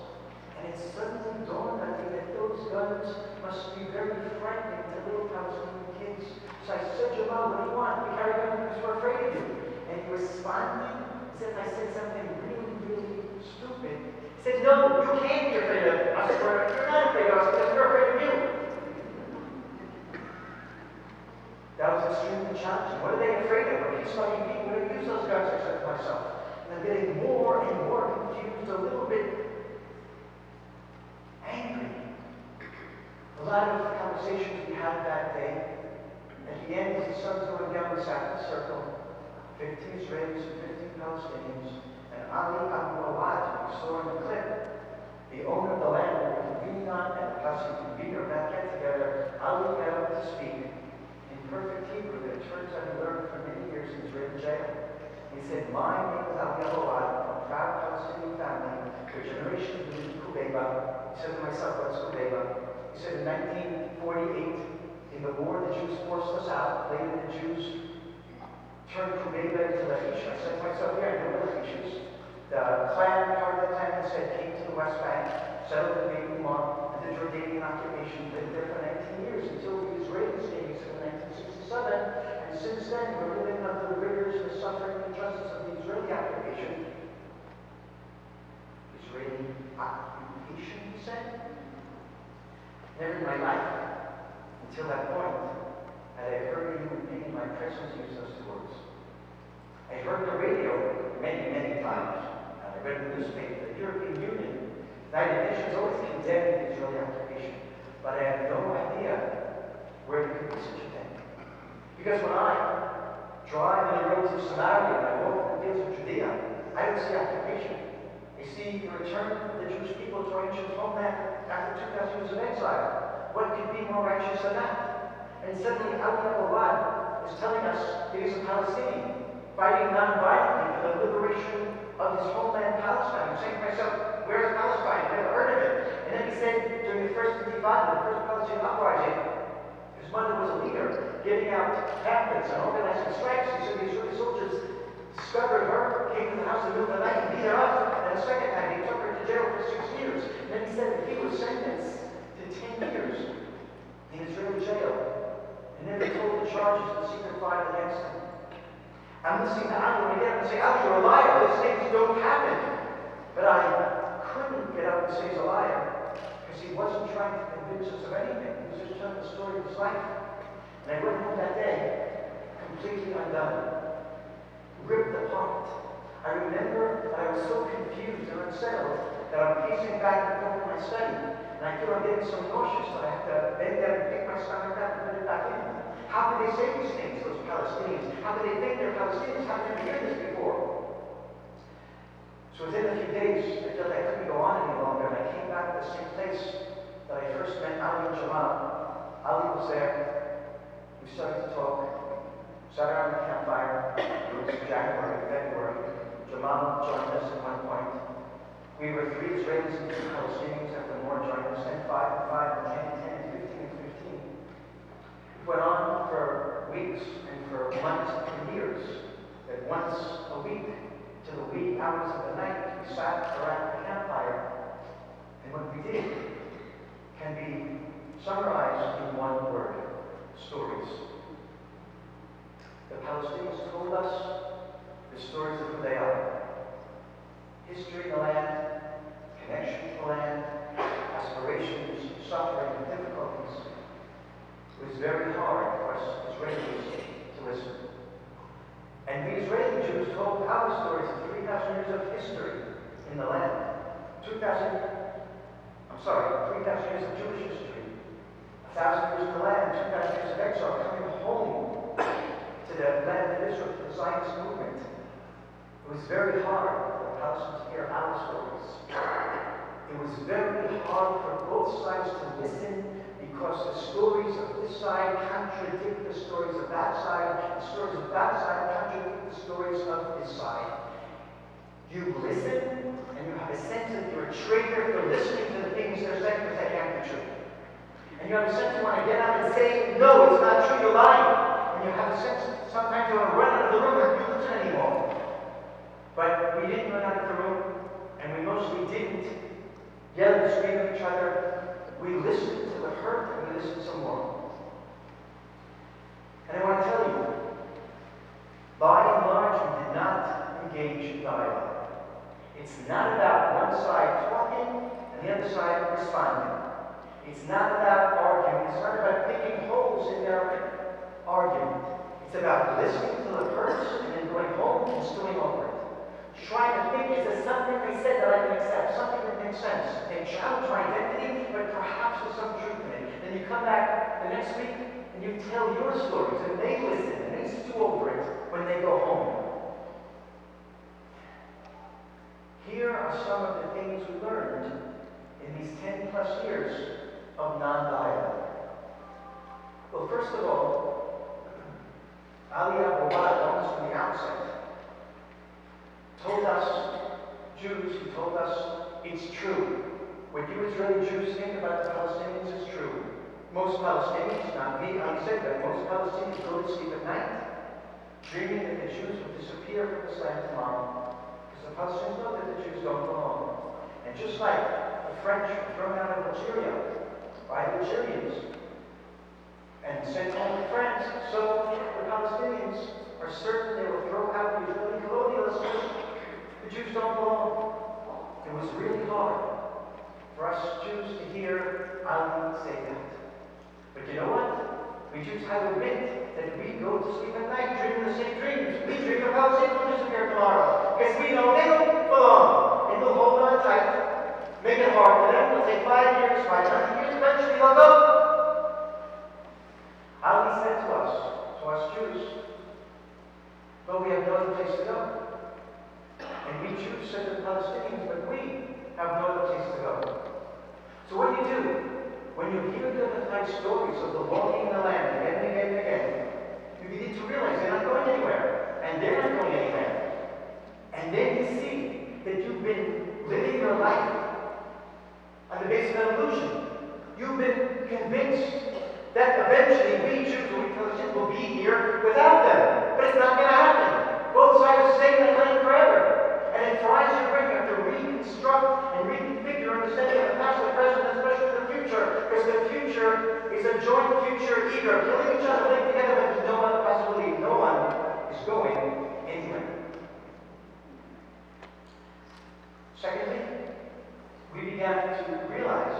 And it suddenly dawned on me that those guns must be very frightening to little Palestinian kids. So I said, Jamal, what do you want? We carry guns because we're afraid of you. And he responded as if I said something really, really stupid. He said, no, you can't be afraid of us. You're not afraid of us because we're afraid of you. That was extremely challenging. What are they afraid of? We're peace-loving people. We're going to use those guns, I said to myself. And I'm getting more and more confused, a little bit angry. A lot of the conversations we had that day, at the end, as the sun's going down the second circle, 50 Israelis and 50 Palestinians, and Albany, we saw in the clip, the owner of the land we were convening on, and the place to convene or not get together, Ali got up to speak in perfect Hebrew that it turns out he learned for many years in Israeli jail. He said, my name is Noor A'wad, from a proud Palestinian family, for generations we lived in Kubeba. He said to myself, what's Kubeba? He said, in 1948, in the war, the Jews forced us out. Later, the Jews turned Kubeba into Lachish. I said to myself, yeah, I know the Lachishes. The clan, part of the clan, said, came to the West Bank, settled in Beit Umar, and the Jordanian occupation lived there for 19 years until the Israelis came in 1967. And since then, we're living under the rigors, the suffering, and injustice of the Israeli occupation. Israeli occupation, he said? Never in my life, until that point, had I heard a human being in my presence use those 2 words. I heard the radio many, many times. I read the newspaper, the European Union, United Nations always condemned the Israeli occupation. But I had no idea where there could be such a thing. Because when I drive on the roads of Samaria and I walk in the fields of Judea, I don't see occupation. I see the return of the Jewish people to our ancient homeland after 2,000 years of exile. What could be more righteous than that? And suddenly, Noor A'wad is telling us he is a Palestinian, fighting non-violently for the liberation of his homeland, Palestine. I'm saying to myself, where's Palestine? I've never heard of it. And then he said, during the first Intifada, the first Palestinian uprising, his mother was a leader, giving out pamphlets and organizing strikes. He said the Israeli soldiers discovered her, came to the house in the middle of the night and beat her up. And the second time, he took her to jail for 6 years. And then he said that he was sentenced to 10 years in Israeli jail and never told the charges of the secret file against him. I'm listening to Ali when I get up and say, Ali, you're a liar. Those things don't happen. But I couldn't get up and say he's a liar because he wasn't trying to convince us of anything. He was just telling the story of his life. And I went home that day completely undone, ripped apart. I remember that I was so confused and unsettled that I'm pacing back and forth in my study. And I feel I'm getting so nauseous that I have to bend down and pick my stomach up and put it back in. How could they say these things? Those Palestinians. How could they think they're Palestinians? How could they hear this before? So within a few days, I felt I couldn't go on any longer, and I came back to the same place that I first met Ali and Jamal. Ali was there. We started to talk. Sat around the campfire. It was January, February. Jamal joined us at one point. We were 3 Israelis and 2 Palestinians after more joined us, then 5 and 5 and 10 and 10 and 15 and 15. It went on for weeks and for months and years. That once a week, to the wee hours of the night, we sat around the campfire, and what we did can be summarized in one word: stories. The Palestinians told us the stories of who they are. History in the land, connection to the land, aspirations, suffering, and difficulties. It was very hard for us Israelis to listen. And we Israeli Jews told our stories of 3,000 years of history in the land. 3,000 years of Jewish history. 1,000 years in the land, 2,000 years of exile, coming home to the land of Israel, to the Zionist movement. It was very hard for the Palestinians to hear our stories. It was very hard for both sides to listen, because the stories of this side contradict the stories of that side. The stories of that side contradict the stories of this side. You listen, and you have a sense that you're a traitor for listening to the things they're saying because they can't be true. And you have a sense you want to get out and say, no, it's not true, you're lying. And you have a sense that sometimes you want to run out of the room and you listen anymore. But we didn't run out of the room, and we mostly didn't yell and scream at each other. We listened to the hurt, and we listened some more. And I want to tell you, by and large, we did not engage in dialogue. It's not about one side talking and the other side responding. It's not about arguing. It's not about picking holes in their argument. It's about listening to the hurts and then going home and stewing over it. Trying to think, is there something they said that I can accept? Something that makes sense. They challenge my identity, but perhaps there's some truth in it. Then you come back the next week and you tell your stories, and they listen, and they stew over it when they go home. Here are some of the things we learned in these 10 plus years of non-dialogue. Well, first of all, Ali A'wad, almost from the outset, told us, Jews, he told us, it's true. What you Israeli Jews think about the Palestinians is true. Most Palestinians, not me, I said that, most Palestinians go to sleep at night dreaming that the Jews will disappear from this land tomorrow. Because the Palestinians know that the Jews don't belong. And just like the French were thrown out of Algeria by the Algerians and sent home to France, so the Palestinians are certain they will throw out the Israeli colonialists. The Jews don't belong. It was really hard for us Jews to hear Ali say that. But you know what? We Jews have to admit that we go to sleep at night dreaming the same dreams. We dream the Palestinians will disappear tomorrow. Because we know they don't belong. And we'll hold on tight. Make it hard for them. It'll take 5 years, 500 years, eventually they'll go. Ali said to us Jews, but we have no other place to go. And we Jews said to the Palestinians, but we have no other place to go. So what do? When you hear the type stories of the longing in the land again and again and again, you begin to realize they're not going anywhere. And they're not going anywhere. And then you see that you've been living your life on the basis of an illusion. You've been convinced that eventually we Jews and we Palestinians will be here without them. But it's not going to happen. Both sides are staying in the land forever. And it tries to bring you to reconstruct and reconfigure understanding of the past, the present, and especially the future. Because the future is a joint future, either killing each other, living together, but there's no other possibility. No one is going anywhere. Secondly, we began to realize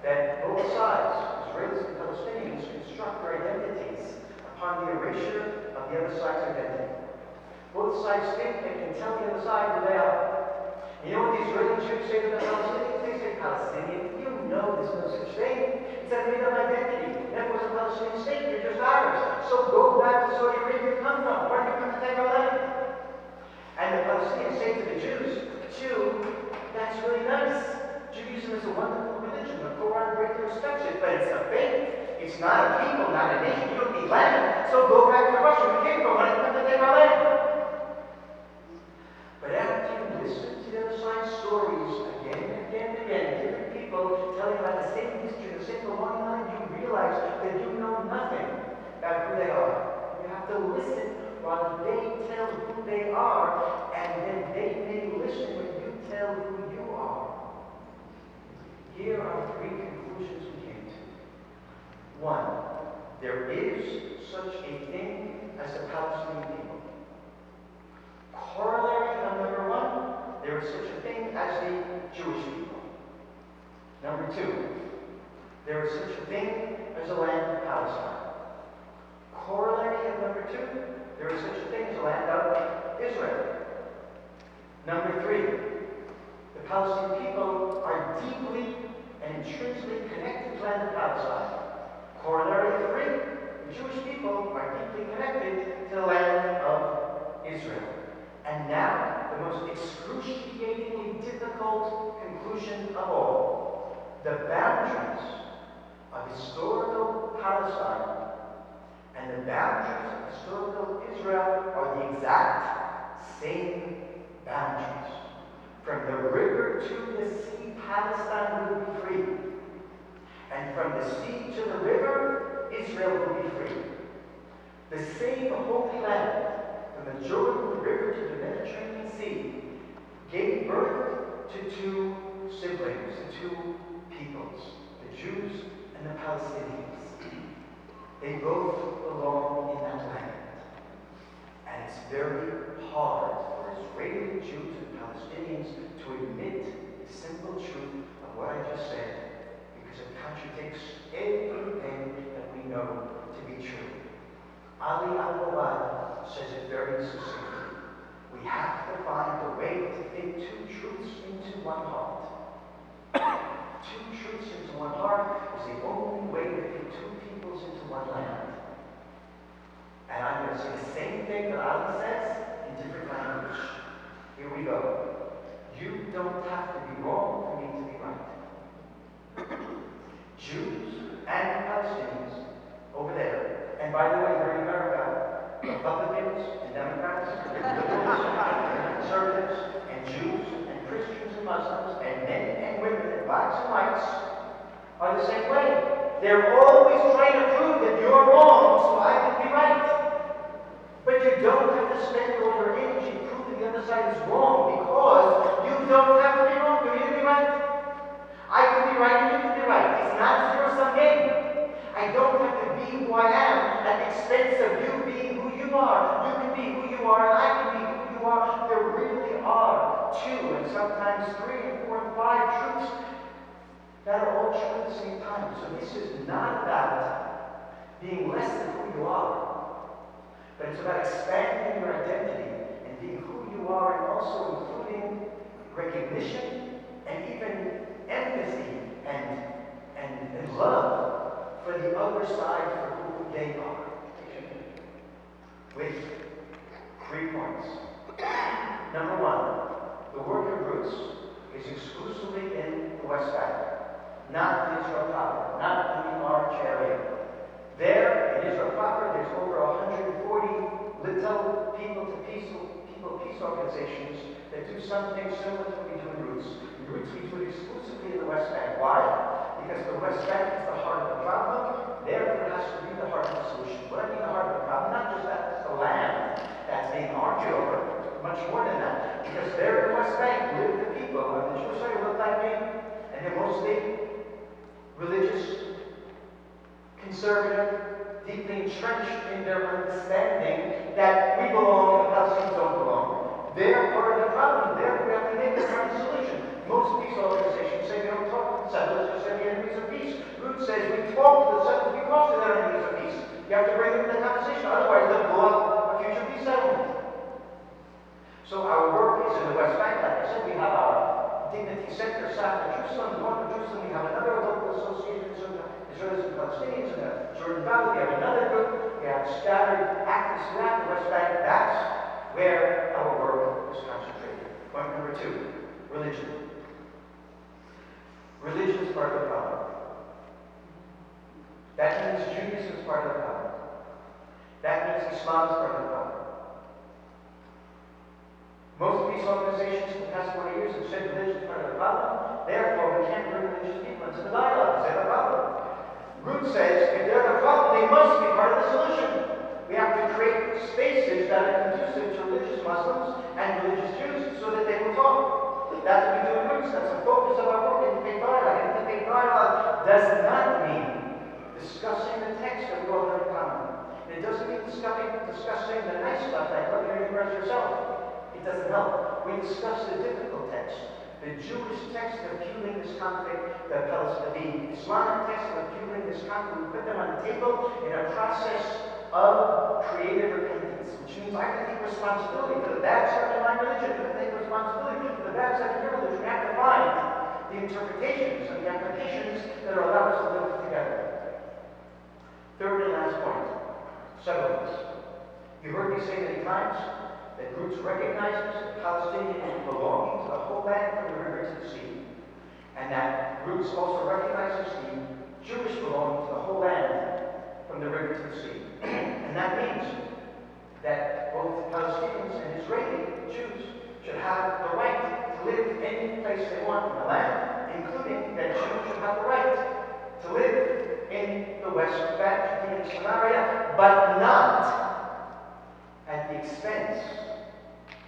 that both sides, Israelis and Palestinians, construct their identities upon the erasure of the other side's identity. Both sides think they can tell the other side who they are. You know what the Israeli Jews say to the Palestinians? They say, Palestinian, you know there's no such thing. It's a made-up identity. Never was a Palestinian state, you're just Arabs. So go back to Saudi Arabia you come from. Why do you come to take our land? And the Palestinians say to the Jews, Jew, that's really nice. Judaism is a wonderful religion. The Quran greatly respects it, but it's a faith. It's not a people, not a nation. You don't need land. So go back to Russia. We came from. Why do you come to take our land? But after you listen to the other side's stories again and again and again, different people telling about the same history, the same belonging line, you realize that you know nothing about who they are. You have to listen while they tell who they are, and then they may listen when you tell who you are. Here are three conclusions we came to. One, there is such a thing as the Palestinian people. Corollary of number one, there is such a thing as the Jewish people. Number two, there is such a thing as the land of Palestine. Corollary of number two, there is such a thing as the land of Israel. Number three, the Palestinian people are deeply and intrinsically connected to the land of Palestine. Corollary of three, the Jewish people are deeply connected to the land of Israel. And now, the most excruciatingly difficult conclusion of all. The boundaries of historical Palestine and the boundaries of historical Israel are the exact same boundaries. From the river to the sea, Palestine will be free. And from the sea to the river, Israel will be free. The same Holy Land, from the Jordan River to the Mediterranean Sea, gave birth to two siblings, to two peoples, the Jews and the Palestinians. They both belong in that land. And it's very hard for Israeli Jews and Palestinians to admit the simple truth of what I just said, because it contradicts everything that we know to be true. Noor A'wad says it very succinctly. We have to find a way to fit two truths into one heart. Two truths into one heart is the only way to fit two peoples into one land. And I'm going to say the same thing that Ali says in different language. Here we go. You don't have to be wrong for me to be right. Jews and Palestinians over there. And by the way, here in America, Republicans and Democrats, and liberals and conservatives, and Jews and Christians and Muslims, and men and women, and blacks and whites are the same way. They're always trying to prove that you're wrong so I can be right. But you don't have to spend all your energy proving the other side is wrong, because you don't have to be wrong for me to be right. I can be right and you can be right. It's not a zero-sum game. I don't have to be who I am at the expense of you being who you are. You can be who you are and I can be who you are. There really are two and sometimes three and four and five truths that are all true at the same time. So this is not about being less than who you are, but it's about expanding your identity and being who you are, and also including recognition and even empathy and love for the other side, for who they are. With 3 points. Number one, the work of roots is exclusively in the West Bank, not in Israel proper, not in the Arch area. There, in Israel proper, there's over 140 little people-to-peace organizations that do something similar to what we do in Roots. In Roots, we do it exclusively in the West Bank. Why? Because the West Bank is the heart of the problem, therefore it has to be the heart of the solution. What I mean the heart of the problem, not just that the land that's being argued over, much more than that. Because there in the West Bank live the people of the Jewish side who look like me, and they're mostly religious, conservative, deeply entrenched in their understanding that we belong and the Palestinians don't belong. They're part of the problem, therefore we have to make the part of the solution. Most peace organizations say we don't talk to the settlers, they say we're enemies of peace. Root says we talk to the settlers because they're enemies of peace. You have to bring them to the conversation, otherwise they'll blow up a future peace settlement. So our work is in the West Bank. Like I said, we have our Dignity Center, South of Jerusalem, North of Jerusalem. We have another local association, Israelis and Palestinians in the Jordan Valley. We have another group. We have scattered activists throughout the West Bank. That's where our work is concentrated. Point number 2, religion. Religion is part of the problem. That means Judaism is part of the problem. That means Islam is part of the problem. Most of these organizations in the past 40 years have said religion is part of the problem. Therefore, we can't bring religious people into the dialogue. They're the problem. Root says if they're the problem, they must be part of the solution. We have to create spaces that are conducive to religious Muslims and religious Jews so that they will talk. That's what we do in Roots. That's the focus of our work, interfaith dialogue. Interfaith dialogue does not mean discussing the text that we all have in common. It doesn't mean discussing the nice stuff like love your neighbor as yourself. It doesn't help. We discuss the difficult text. The Jewish text that are fueling this conflict, the Islamic text that are fueling this conflict, we put them on the table in a process of creative repentance, which means I can take responsibility for the bad stuff in my religion. I can take responsibility for the bad stuff in your religion. We have to find the interpretations and the applications that will allow us to live together. Third and last point, settlements. You heard me say many times that Roots recognizes that Palestinians belonging to the whole land from the river to the sea, and that Roots also recognizes the Jewish belonging to the whole land from the river to the sea. And that means that both Palestinians and Israeli Jews should have the right to live any place they want in the land, including that Jews should have the right to live in the West Bank, Judea and Samaria, but not at the expense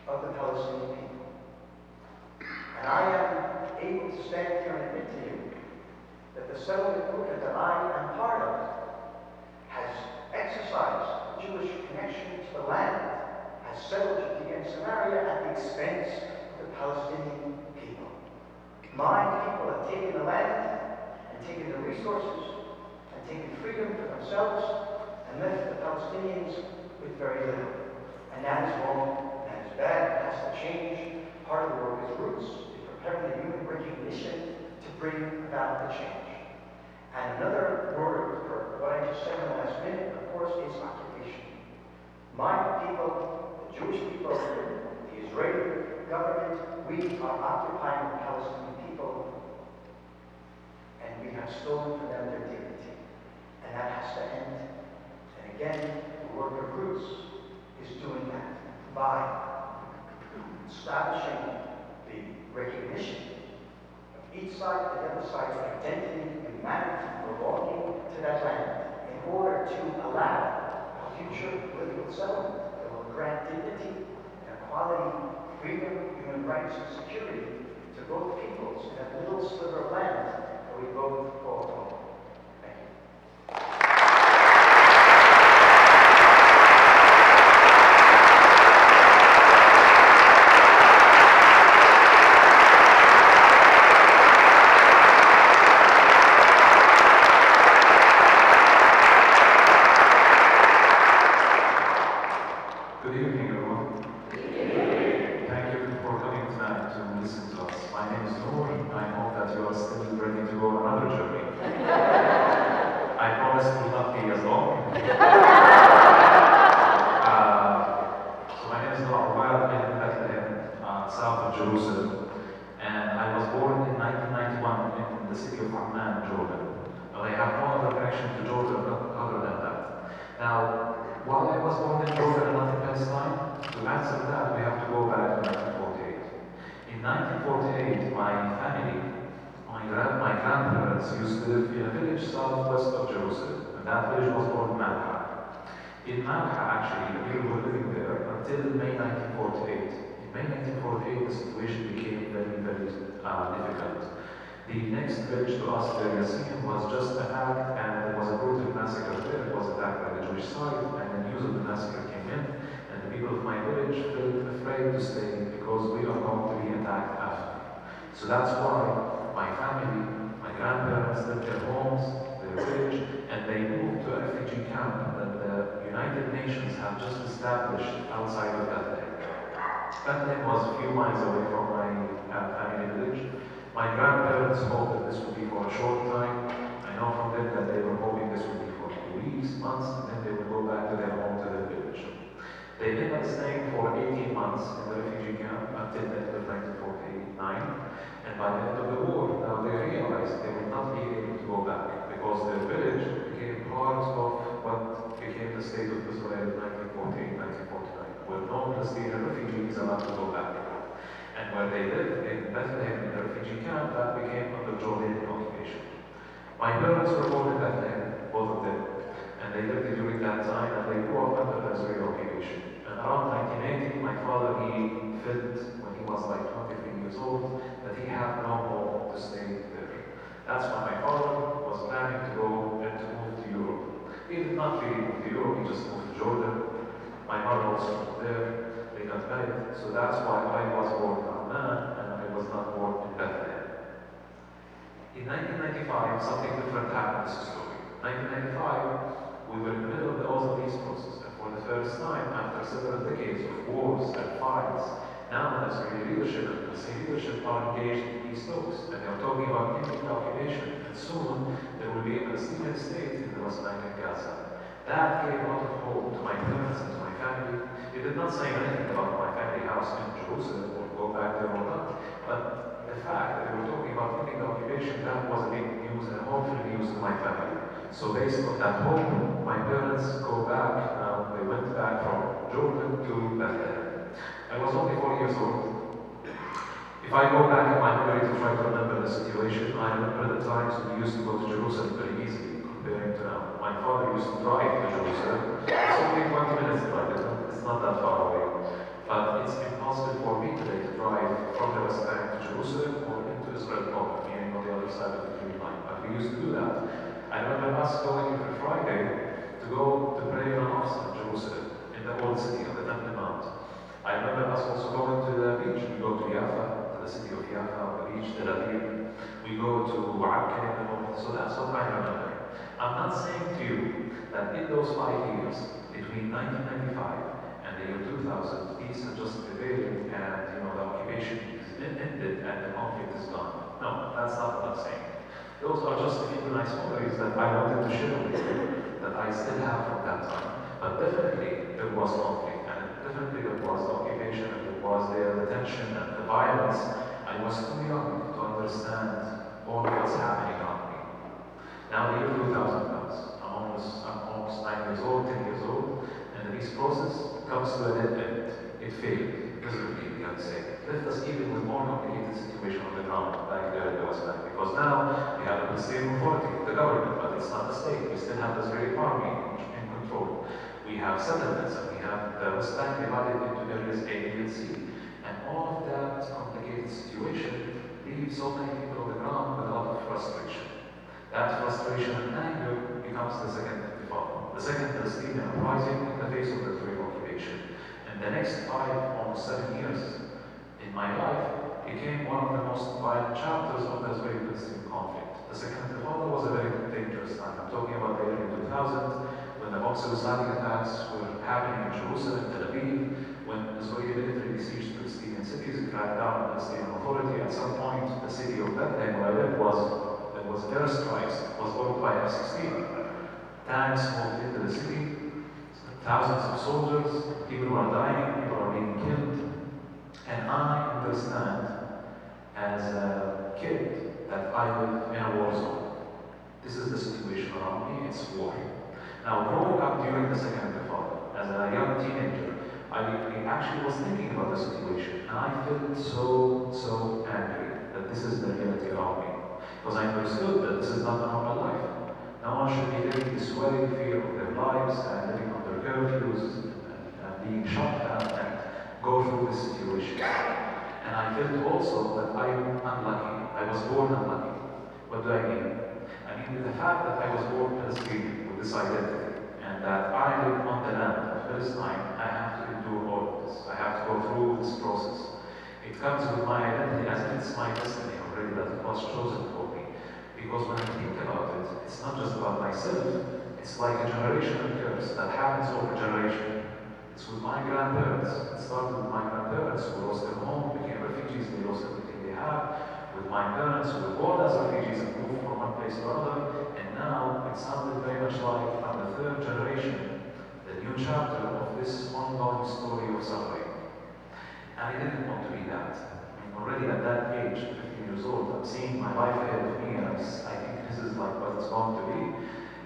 of the Palestinian people. And I am able to stand here and admit to you that the settlement movement that I am part of has exercised the Jewish connection to the land, has settled Judea and Samaria at the expense of the Palestinian people. My people have taken the land and taken the resources and taken freedom for themselves and left the Palestinians with very little. And that is wrong. That has to change. Part of the work is Roots, is preparing the human recognition to bring about the change. And another word for what I just said in the last minute, of course, is occupation. My people, the Jewish people, the Israeli government, we are occupying the Palestinian people, and we have stolen from them their dignity. And that has to end. And again, the work of Roots is doing that by establishing the recognition of each side and the other side's identity, humanity, belonging to that land, in order to allow a future political settlement that will grant dignity, equality, freedom, human rights, and security to both peoples in that little sliver of land that we both call home. Thank you. So that's why my family, my grandparents left their homes, their village, and they moved to a refugee camp that the United Nations have just established outside of Bethlehem. Bethlehem was a few miles away from my family village. My grandparents hoped that this would be for a short time. I I know from them that they were hoping this would be for 2 weeks, months, and then they would go back to their home, to their village. They ended up staying for 18 months in the refugee camp until the end of 1949. And by the end of the war, now they realized they would not be able to go back because their village became part of what became the state of Israel in 1948-1949, where no Palestinian refugee is allowed to go back. And where they lived in Bethlehem in the refugee camp, that became under Jordanian occupation. My parents were born in Bethlehem, both of them, and they lived during that time, and they grew up under the Israeli occupation. And around 1980, my father, he felt when he was like 23 years old that he had no home to stay there. That's why my father was planning to go and to move to Europe. He did not really move to Europe, he just moved to Jordan. My mother also moved there. They got married, so that's why I was born in Amman and I was not born in Bethlehem. In 1995, something different happened in this story. 1995, we were in the middle of the Oslo peace process, and for the first time, after several decades of wars and fights, now the Israeli leadership and the Palestinian leadership are engaged in peace talks, and they are talking about ending the occupation, and soon there will be a Palestinian state in the West Bank and Gaza. That gave a lot of hope to my parents and to my family. It did not say anything about my family house in Jerusalem or go back there or not, but the fact that they were talking about ending the occupation, that was a big news and hopeful news to my family. So based on that hope, my parents go back, they went back from Jordan to Bethlehem. I was only 4 years old. If I go back in my memory to try to remember the situation, I remember the times when we used to go to Jerusalem very easily. Comparing to now. My father used to drive to Jerusalem. It's only 20 minutes drive, it's not that far away. But it's impossible for me today to drive from the West Bank to Jerusalem or into Israel proper, meaning on the other side of the Green Line. But we used to do that. I remember us going every Friday to go to pray on Al-Aqsa in Jerusalem, in the old city on the Temple Mount. I remember us also going to the beach. We go to Jaffa, to the city of Jaffa, the beach, Tel Aviv. We go to Akka in the north. So that's what I remember. I'm not saying to you that in those 5 years, between 1995 and the year 2000, peace has just prevailed and the occupation is ended and the conflict is gone. No, that's not what I'm saying. Those are just a few nice memories that I wanted to share with you, that I still have from that time. But definitely there was conflict, and definitely there was occupation, and there was the tension and the violence. I was too young to understand all what's happening around me. Now the year 2000 comes. I'm almost 9 years old, 10 years old, and the peace process comes to a dead end. It failed, miserably, we can say. Left us even with more complicated situation on the ground back there in the West Bank. Because now we have a Palestinian Authority, the government, but it's not the state. We still have the Israeli army in control. We have settlements, and we have the West Bank divided into areas A, B, and C. And all of that complicated situation leaves so many people on the ground with a lot of frustration. That frustration and anger becomes the second intifada, the second Palestinian uprising in the face of the Israeli occupation. And the next 5, almost 7 years in my life became one of the most violent chapters of the Israeli-Palestinian conflict. The second intifada was a very dangerous time. I'm talking about the early 2000s, when the Islamic attacks were happening in Jerusalem, Tel Aviv, when Israeli military besieged Palestinian cities, cracked down on the Palestinian Authority. At some point, the city of Bethlehem, where I live, was airstrikes, was bombed by F-16. Tanks moved into the city, thousands of soldiers, people are dying, people are being killed. And I understand, as a kid, that I live in a war zone. This is the situation around me, it's war. Now, growing up during the second intifada, as a young teenager, I actually was thinking about the situation, and I felt so angry that this is the reality around me. Because I understood that this is not a normal life. No one should be living this way, fear of their lives, and living under curfews, and being shot at, and go through this situation. And I felt also that I'm unlucky. I was born unlucky. What do I mean? I mean, with the fact that I was born Palestinian, with this identity, and that I live on the land of Palestine, I have to endure all of this. I have to go through this process. It comes with my identity as if it's my destiny already, that it was chosen for me. Because when I think about it, it's not just about myself, it's like a generational curse that happens over generation. It's with my grandparents. It started with my grandparents who lost their home, became refugees, they lost everything they had. With my parents who were born as refugees and moved from one place to another, and And now it sounded very much like I'm the third generation, the new chapter of this ongoing story of suffering. And I didn't want to be that. I mean, already at that age, 15 years old, I'm seeing my life ahead of me, and I think this is like what it's going to be.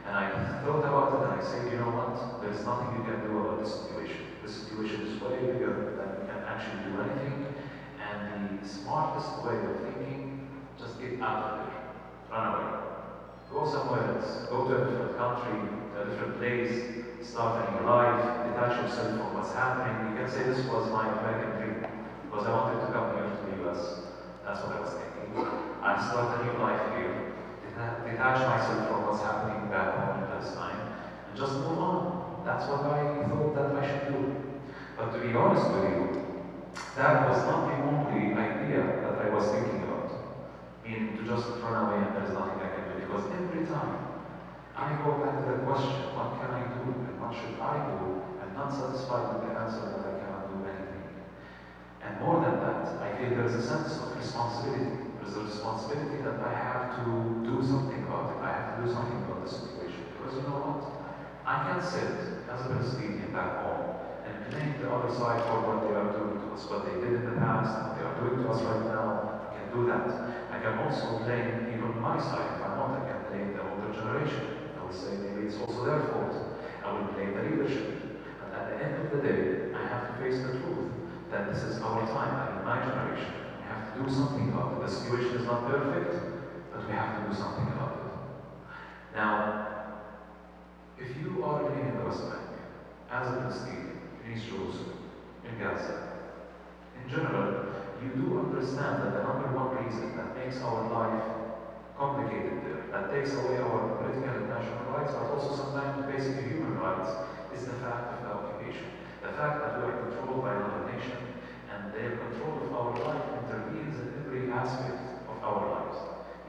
And I thought about it, and I said, you know what? There's nothing you can do about this situation. This situation is way bigger than we can actually do anything. And the smartest way of thinking, just get out of there. Run away. Go somewhere else. Go to a different country, to a different place, start a new life, detach yourself from what's happening. You can say this was my American dream, because I wanted to come here to the US. That's what I was thinking. I start a new life here, detach myself from what's happening back home in Palestine, and just move on. That's what I thought that I should do. But to be honest with you, that was not the only idea that I was thinking about. Meaning to just run away and there's nothing I can do. Because every time I go back to the question, what can I do and what should I do? I'm not satisfied with the answer that I cannot do anything. And more than that, I feel there is a sense of responsibility. There is a responsibility that I have to do something about it. I have to do something about the situation. Because you know what? I can sit as a Palestinian back home and blame the other side for what they are doing to us, what they did in the past, what they are doing to us right now. I can do that. I can also blame even my side. If I want, I can blame the older generation. I will say maybe it's also their fault. I will blame the leadership. But at the end of the day, I have to face the truth that this is our time, I mean my generation. We have to do something about it. The situation is not perfect, but we have to do something about it. Now, if you are living in the West Bank, as a Palestinian, in East Jerusalem, in Gaza, in general, you do understand that the number one reason that makes our life complicated there, that takes away our political and national rights, but also sometimes basic human rights, is the fact of the occupation. The fact that we are controlled by another nation, and their control of our life intervenes in every aspect of our lives.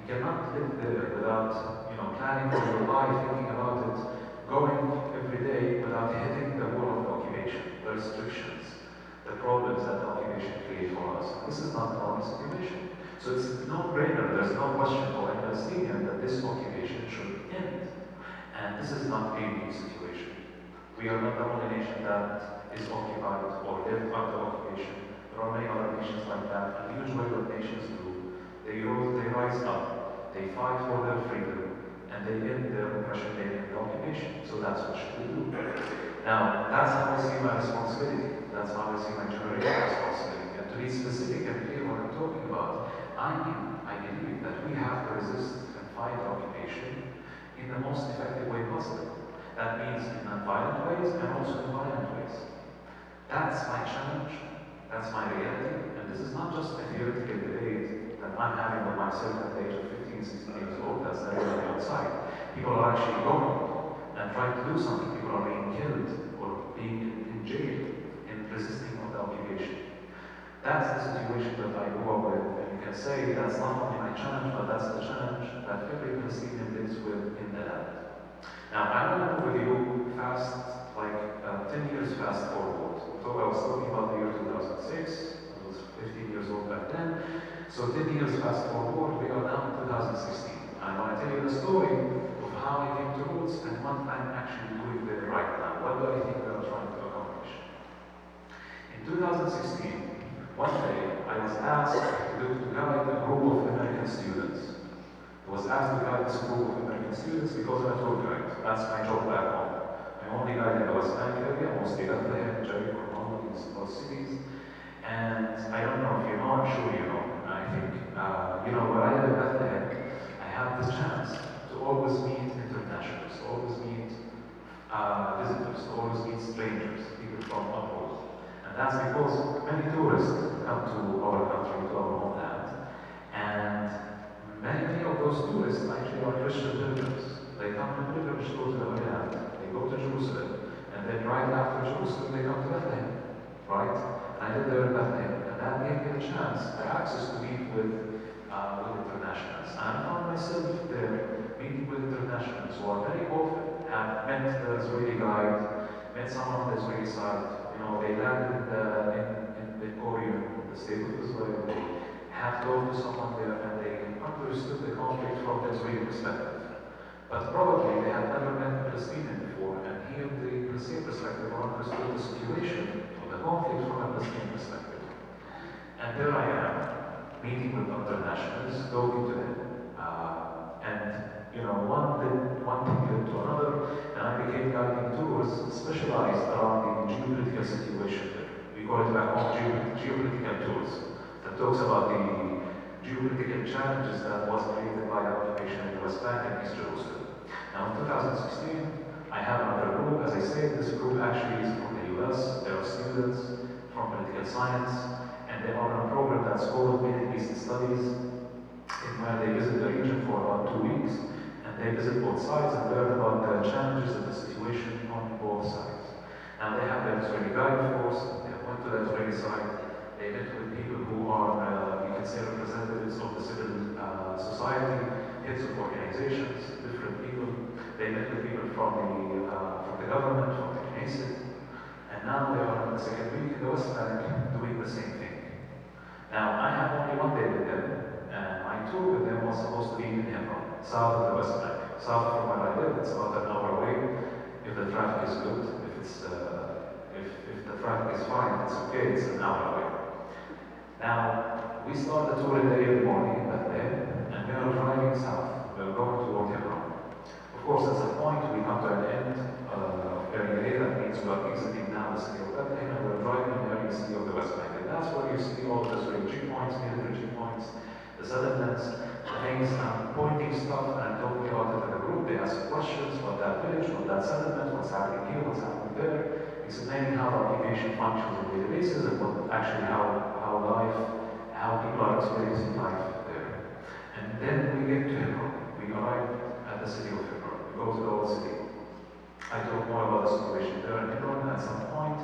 You cannot live there without, planning for your life, thinking about it, going every day without hitting the wall of the occupation, the restrictions, the problems that the occupation creates for us. This is not the only situation. So it's a no-brainer, there's no question for a Palestinian that this occupation should end. And this is not a new situation. We are not the only nation that is occupied or lived under occupation. There are many other nations like that, and usually what nations do, they rise up, they fight for their freedom, and they end their oppression, they end the occupation. So that's what should we do. Now, that's how I see my responsibility. That's how I see my generation's responsibility. And to be specific and clear what I'm talking about, I believe that we have to resist and fight the occupation in the most effective way possible. That means in non-violent ways and also in violent ways. That's my challenge, that's my reality, and this is not just a theoretical debate that I'm having with myself at the age of 15, 16 years old, that's the reality outside. People are actually going and trying to do something. People are being killed or being in jail in resisting of the occupation. That's the situation that I grew up with, and you can say that's not only my challenge, but that's the challenge that every Palestinian lives with in the land. Now, I want to move with you fast, like 10 years fast forward. So I was talking about the year 2006, I was 15 years old back then. So 10 years fast forward, we are now in 2016. I want to tell you the story of how I came to Roots and what I'm actually doing there right now. What do I think we are trying to accomplish? In 2016, one day, I was asked to guide a group of American students. I was asked to guide this group of American students because I'm a tour guide. That's my job back home. I'm only guiding the West Bank area, mostly Bethlehem, Jericho, those cities. And I don't know if you know, I'm sure you know. I think, where I live in Bethlehem, I have this chance to always meet internationals, to always meet visitors, to always meet strangers, people from abroad. And that's because many tourists come to our country, to our homeland. And many of those tourists actually are Christian pilgrims. They come to pilgrimage, go to the Holy Land, they go to Jerusalem, and then right after Jerusalem, they come to Bethlehem, right? And I lived there in Bethlehem, and that gave me the chance, the access to meet with internationals. And I found myself there meeting with internationals who are very often have met the Israeli guide, met someone on the Israeli side. They landed in Ben Gurion, the state of Israel. They have talked to someone there, and they understood the conflict from the Israeli perspective. But probably they had never met a Palestinian before and heard the Palestinian perspective or understood the situation or the conflict from a Palestinian perspective. And there I am, meeting with other nationals, talking to them. One thing led to another, and I began guiding tours specialized around the geopolitical situation there. We call it back home geopolitical tours that talks about the geopolitical challenges that was created by the occupation in the West Bank and East Jerusalem. Now in 2016, I have another group. As I said, this group actually is from the US. There are students from political science, and they are on a program that's called Middle East Studies, in where they visit the region for about 2 weeks, and they visit both sides and learn about the challenges of the situation on both sides. Now they have the Israeli guided force, they went to the Israeli side, they met with people who are, you can say, representatives of the civil society, heads of organizations, different people. They met with people from the government, from the Knesset, and now they are in the second week in the West Bank doing the same thing. Now I have only 1 day with them, and my tour with them was supposed to be in Hebron, south of the West Bank. South from where I live, it's about an hour away. If the traffic is good, if the traffic is fine, it's okay, it's an hour away. Now, we start the tour in the early morning in Bethlehem, and we are driving south. We are going toward Hebron. Of course, at some point, we come to an end of area. That means we are exiting now the city of Bethlehem, and we're driving in the area city of the West Bank. And that's where you see all the Israeli checkpoints, military checkpoints, the settlements, things, pointing stuff and talking about it to the group. They ask questions about that village, about that settlement, what's happening here, what's happening there, explaining how the occupation functions on a daily basis and what actually how people are experiencing life there. And then we get to Hebron. We arrive at the city of Hebron. We go to the old city. I talk more about the situation there in Hebron. At some point,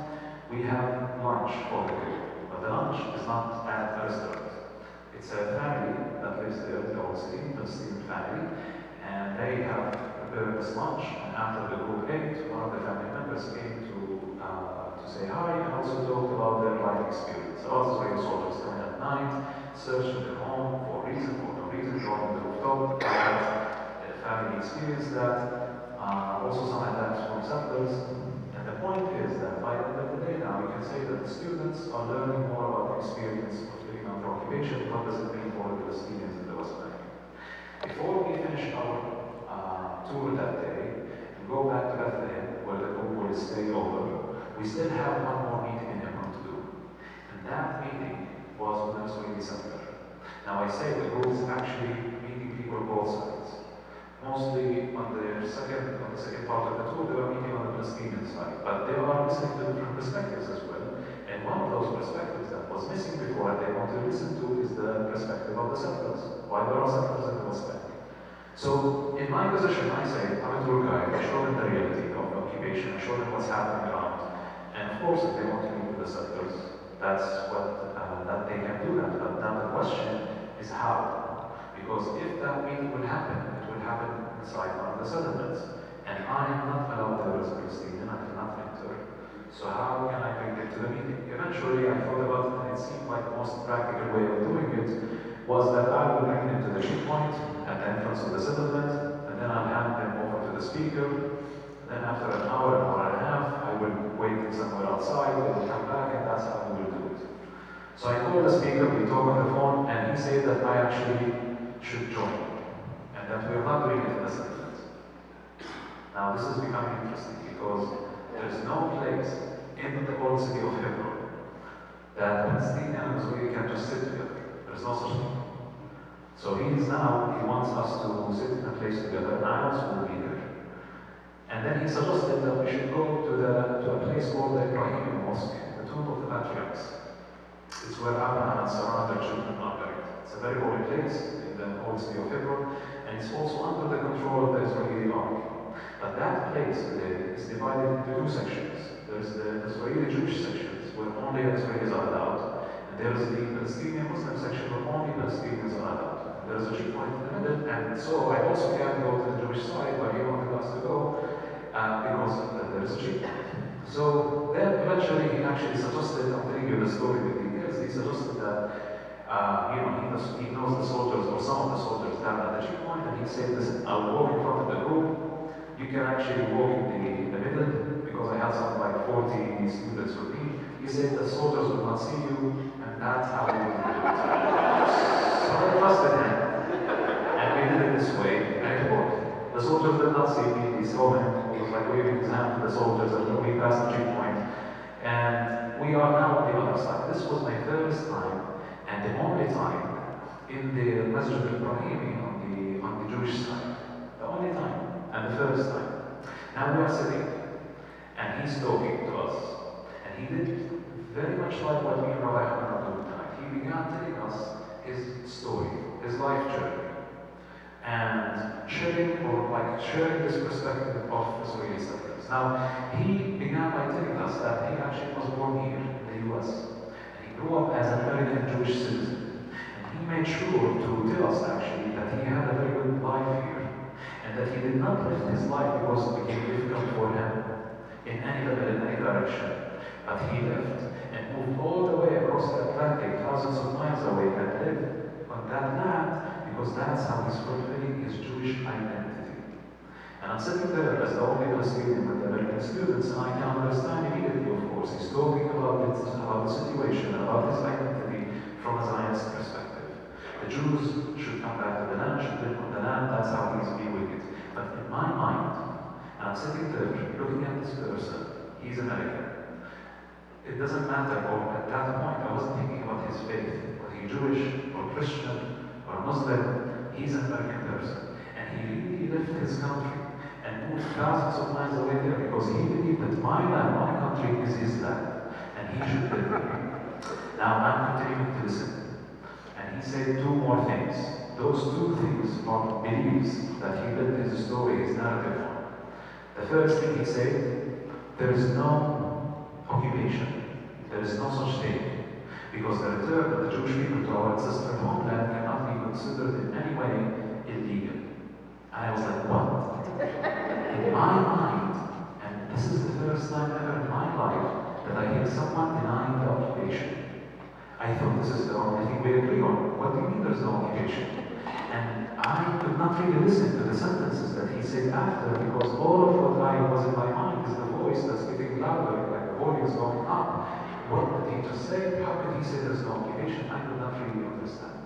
we have lunch for the group. But the lunch is not at a restaurant. It's a family that lives there in the old city, a Palestinian family, and they have prepared this lunch. And after the group ate, one of the family members came to say hi and also talked about their life experience. About Israeli soldiers coming at night, searching their home for no reason, going to the rooftop. The family experienced that. Also some attacks from settlers. And the point is that by the end of the day now, we can say that the students are learning more about the experience of living under occupation. What does it mean for the Palestinians in the West Bank? Before we finish our tour that day, we go back to Bethlehem, where the group will stay over. We still have one more meeting in Hebron to do. And that meeting was with the Israeli center. Now I say the group is actually meeting people on both sides. Mostly on the second part of the tour, they were meeting on the Palestinian side. But they are listening to different perspectives as well. And one of those perspectives that was missing before and they want to listen to is the perspective of the settlers. Why there are settlers in the West Bank. So in my position, I say, I'm a tour guide, I show them the reality of the occupation, I show them what's happening around. And of course, if they want to meet with the settlers, that's what that they can do that. But now the question is how. Because if that meeting will happen, it will happen inside one of the settlements. And I am not allowed there as a Palestinian, I cannot enter. So how can I bring it to the meeting? Eventually, I thought about it, and it seemed like the most practical way of doing it was that I would bring them to the checkpoint at the entrance of the settlement, and then I'll hand them over to the speaker. Then after an hour and a half, I will wait somewhere outside, they will come back, and that's how we will do it. So I called the speaker, we talked on the phone, and he said that I actually should join, and that we're not doing it in the settlement. Now this is becoming interesting, because there is no place in the old city of Hebron that Palestinian and Israeli can just sit together. There is no such thing. So he wants us to sit in a place together, and I also will be there. And then he suggested that we should go to a place called the Ibrahim Mosque, the tomb of the patriarchs. It's where Abraham and Sarah, their children, are buried. It's a very holy place in the old city of Hebron, and it's also under the control of the Israeli army. But that place today is divided into two sections. There's the Israeli Jewish sections, where only Israelis are allowed, and there's the Palestinian Muslim section, where only Palestinians are allowed. There's a checkpoint in the middle, and so I also can't go to the Jewish side where he wanted us to go, because there is a checkpoint. So then eventually he actually suggested, I'm telling you the story with details, he suggested that he knows the soldiers or some of the soldiers down at the checkpoint, and he said, listen, I'll walk in front of the group. You can actually walk in the middle, because I had something like 40 students with me. He said the soldiers will not see you, and that's how we will do it. So I trusted him, and we did it this way, and it worked. The soldiers did not see me, we saw him. He was like waving his hand to the soldiers, and then we passed the checkpoint. And we are now on the other side. This was my first time, and the only time in the Masjid al-Ibrahimi on the Jewish side. The only time, and the first time. Now we are sitting, and he's talking to us. And he did very much like what me and Rabbi Hanan are doing tonight. He began telling us his story, his life journey, and sharing this perspective of Israeli settlers. Now, he began by telling us that he actually was born here in the US. And he grew up as an American Jewish citizen. And he made sure to tell us actually that he had a very good life here. And that he did not live his life because it became difficult for him in any level, in any direction. But he left and moved all the way across the Atlantic, thousands of miles away, and lived on that land because that's how he's fulfilling his Jewish identity. And I'm sitting there as the only Palestinian with the American students, and I can understand immediately, of course, he's talking about the situation, about his identity from a Zionist perspective. The Jews should come back to the land, should live on the land, that's how he's viewing it. But in my mind, and I'm sitting there looking at this person, he's American. It doesn't matter, or at that point, I wasn't thinking about his faith, whether he's Jewish, or Christian, or Muslim, he's an American person. And he really left his country and moved thousands of miles away there because he believed that my land, my country is his land, and he should live there. Now I'm continuing to listen. And he said two more things. Those two things are beliefs that he built his story, his narrative on. The first thing he said, there is no occupation. There is no such thing. Because the return of the Jewish people to our ancestral homeland cannot be considered in any way illegal. And I was like, what? In my mind, and this is the first time ever in my life that I hear someone denying the occupation. I thought this is the only thing we agree on. What do you mean there's no occupation? And I could not really listen to the sentences that he said after because all of what I was in my mind is the voice that's getting louder, like the volume is going up. What did he just say? How could he say there's no occupation? I could not really understand.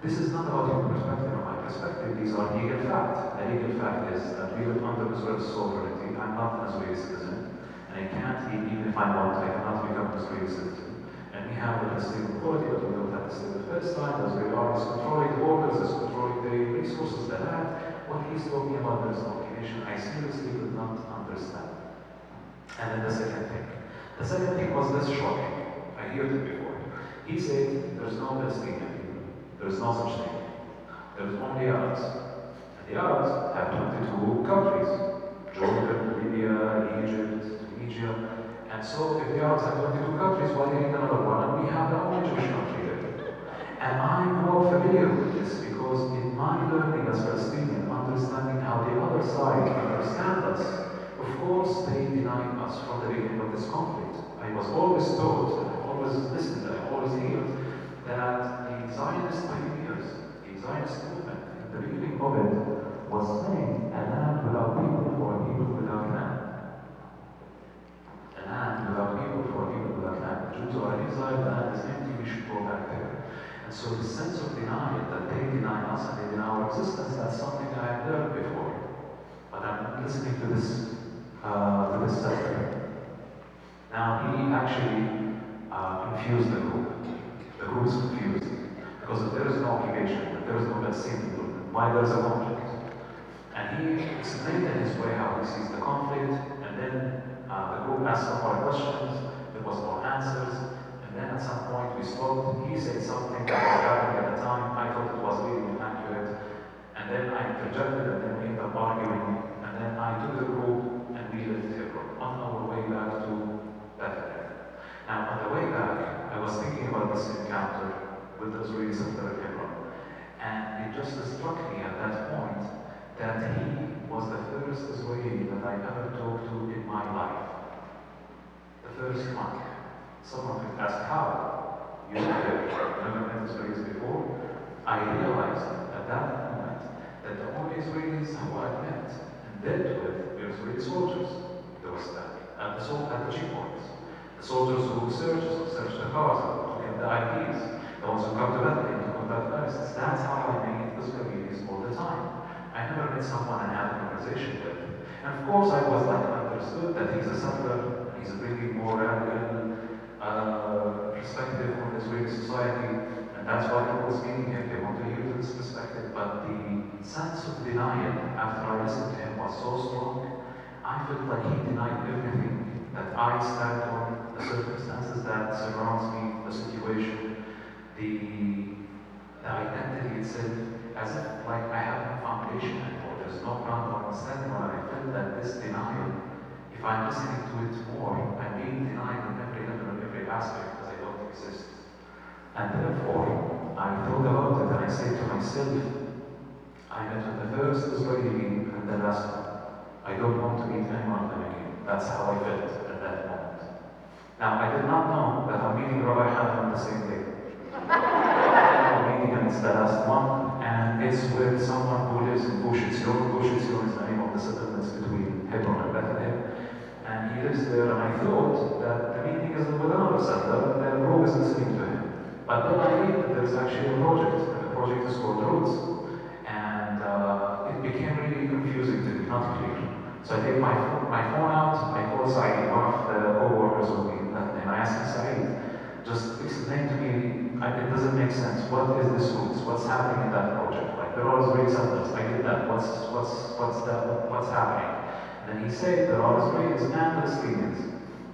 This is not about your perspective or my perspective. These are legal facts. The legal fact is that we live under Israel's sovereignty. I'm not an Israeli citizen, and I can't be, even if I want, I cannot become an Israeli citizen. And we have the Palestinian Authority, but we don't have the state of Palestine. The Israeli army is controlling the borders, is controlling the resources, the land. What he's talking about, there is no occupation. I seriously did not understand. And then the second thing. The second thing was less shocking. I heard it before. He said, there's no Palestinian people. There's no such thing. There's only Arabs. And the Arabs have 22 countries. Jordan, Libya, Egypt, Tunisia. And so if the Arabs have 22 countries, why do they need another one? And we have the only Jewish country there. And I'm not familiar with this because in my learning as Palestinian, understanding how the other side understands us, of course they denied us from the beginning of this conflict. I was always told, and I always listened, and I always heard that the Zionist pioneers, the Zionist movement, in the beginning of it, was saying a land without people for a people without land. A land without people for a people without land. The Jews are in exile, the land is empty, we should go back there. And so the sense of denial, that they deny us and they deny our existence, that's something I have learned before. But I'm not listening to this settler. Now he actually confused the group. The group is confused. Because if there is no occupation, if there is no Palestinian movement, why there is a conflict? And he explained in his way how he sees the conflict, and then the group asked some more questions, there was more answers, and then at some point we stopped. He said something that was happening at the time, I thought it was really inaccurate, and then I projected, and then we ended up arguing, and then I took the group, and we left Hebron on our way back to Bethlehem. Now on the way back, I was thinking about this encounter with the Israeli settler of Hebron, and it just struck me at that point that he was the first Israeli that I ever talked to in my life. The first one. Someone could ask how. You never met Israeli soldiers. There was at the checkpoints. The soldiers who search the cars, who get the IDs, the ones who come to Bethlehem to combat Palestinians. That's how I meet Israelis all the time. I never met someone and had a conversation with. And of course, I was like understood that he's a settler, he's bringing more radical perspective on Israeli society, and that's why people was meeting him. They want to hear this perspective. But the sense of denial after I listened to him was so strong. I felt like he denied everything that I stand on, the circumstances that surrounds me, the situation, the identity itself, as if like I have no foundation anymore. There's no ground for understanding. When I felt that this denial, if I'm listening to it more, I'm being denied on every level, on every aspect, because I don't exist. And therefore, I thought about it and I said to myself, I met with the first Israeli and the last one. I don't want to meet any one of them again. That's how I felt at that moment. Now, I did not know that I'm meeting Rabbi Hanan on the same day. I'm meeting him, it's the last one, and it's with someone who lives in Gush Etzion. Gush Etzion is the name of the settlements between Hebron and Bethlehem. And he lives there, and I thought that the meeting is with another settler, and the group is listening to him. But then I read that there's actually a project, and the project is called Roots. And it became really confusing to me, not clear. So I take my phone out, I call Saeed, one of the co-workers with me, and I ask him, Saeed, just explain to me, it doesn't make sense. What is this Roots? What's happening in that project? Like, there are Israeli settlers, I get that. What's happening? And then he said, there are Israelis and Palestinians.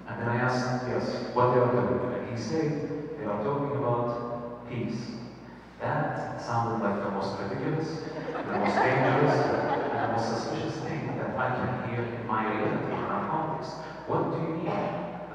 And then I asked, yes, what they are doing. And he said, they are talking about peace. That sounded like the most ridiculous, the most dangerous, and the most suspicious thing that I can hear in my reality, in my context. What do you mean?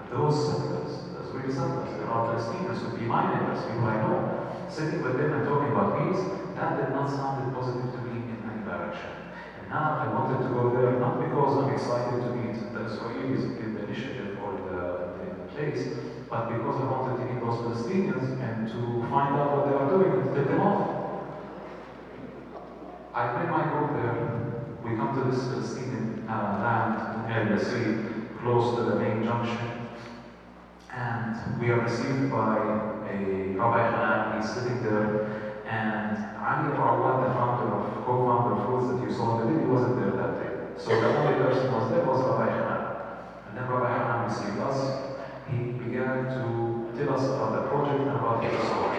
Those settlers, those Israeli settlers, there are Palestinians who would be my neighbors, people I know, sitting with them and talking about peace, that did not sound positive to me in any direction. And now I wanted to go there, not because I'm excited to meet the Israelis in the initiative or in the place, but because I wanted to meet those Palestinians and to find out what they are doing and to take them off. I bring my group there. We come to this Palestinian land in the sea, close to the main junction, and we are received by a Rabbi Hanan. He's sitting there, and Noor A'wad, the co-founder of Roots that you saw in the video, wasn't there that day. So the only person who was there was Rabbi Hanan. And then Rabbi Hanan received us. He began to tell us about the project and about his story.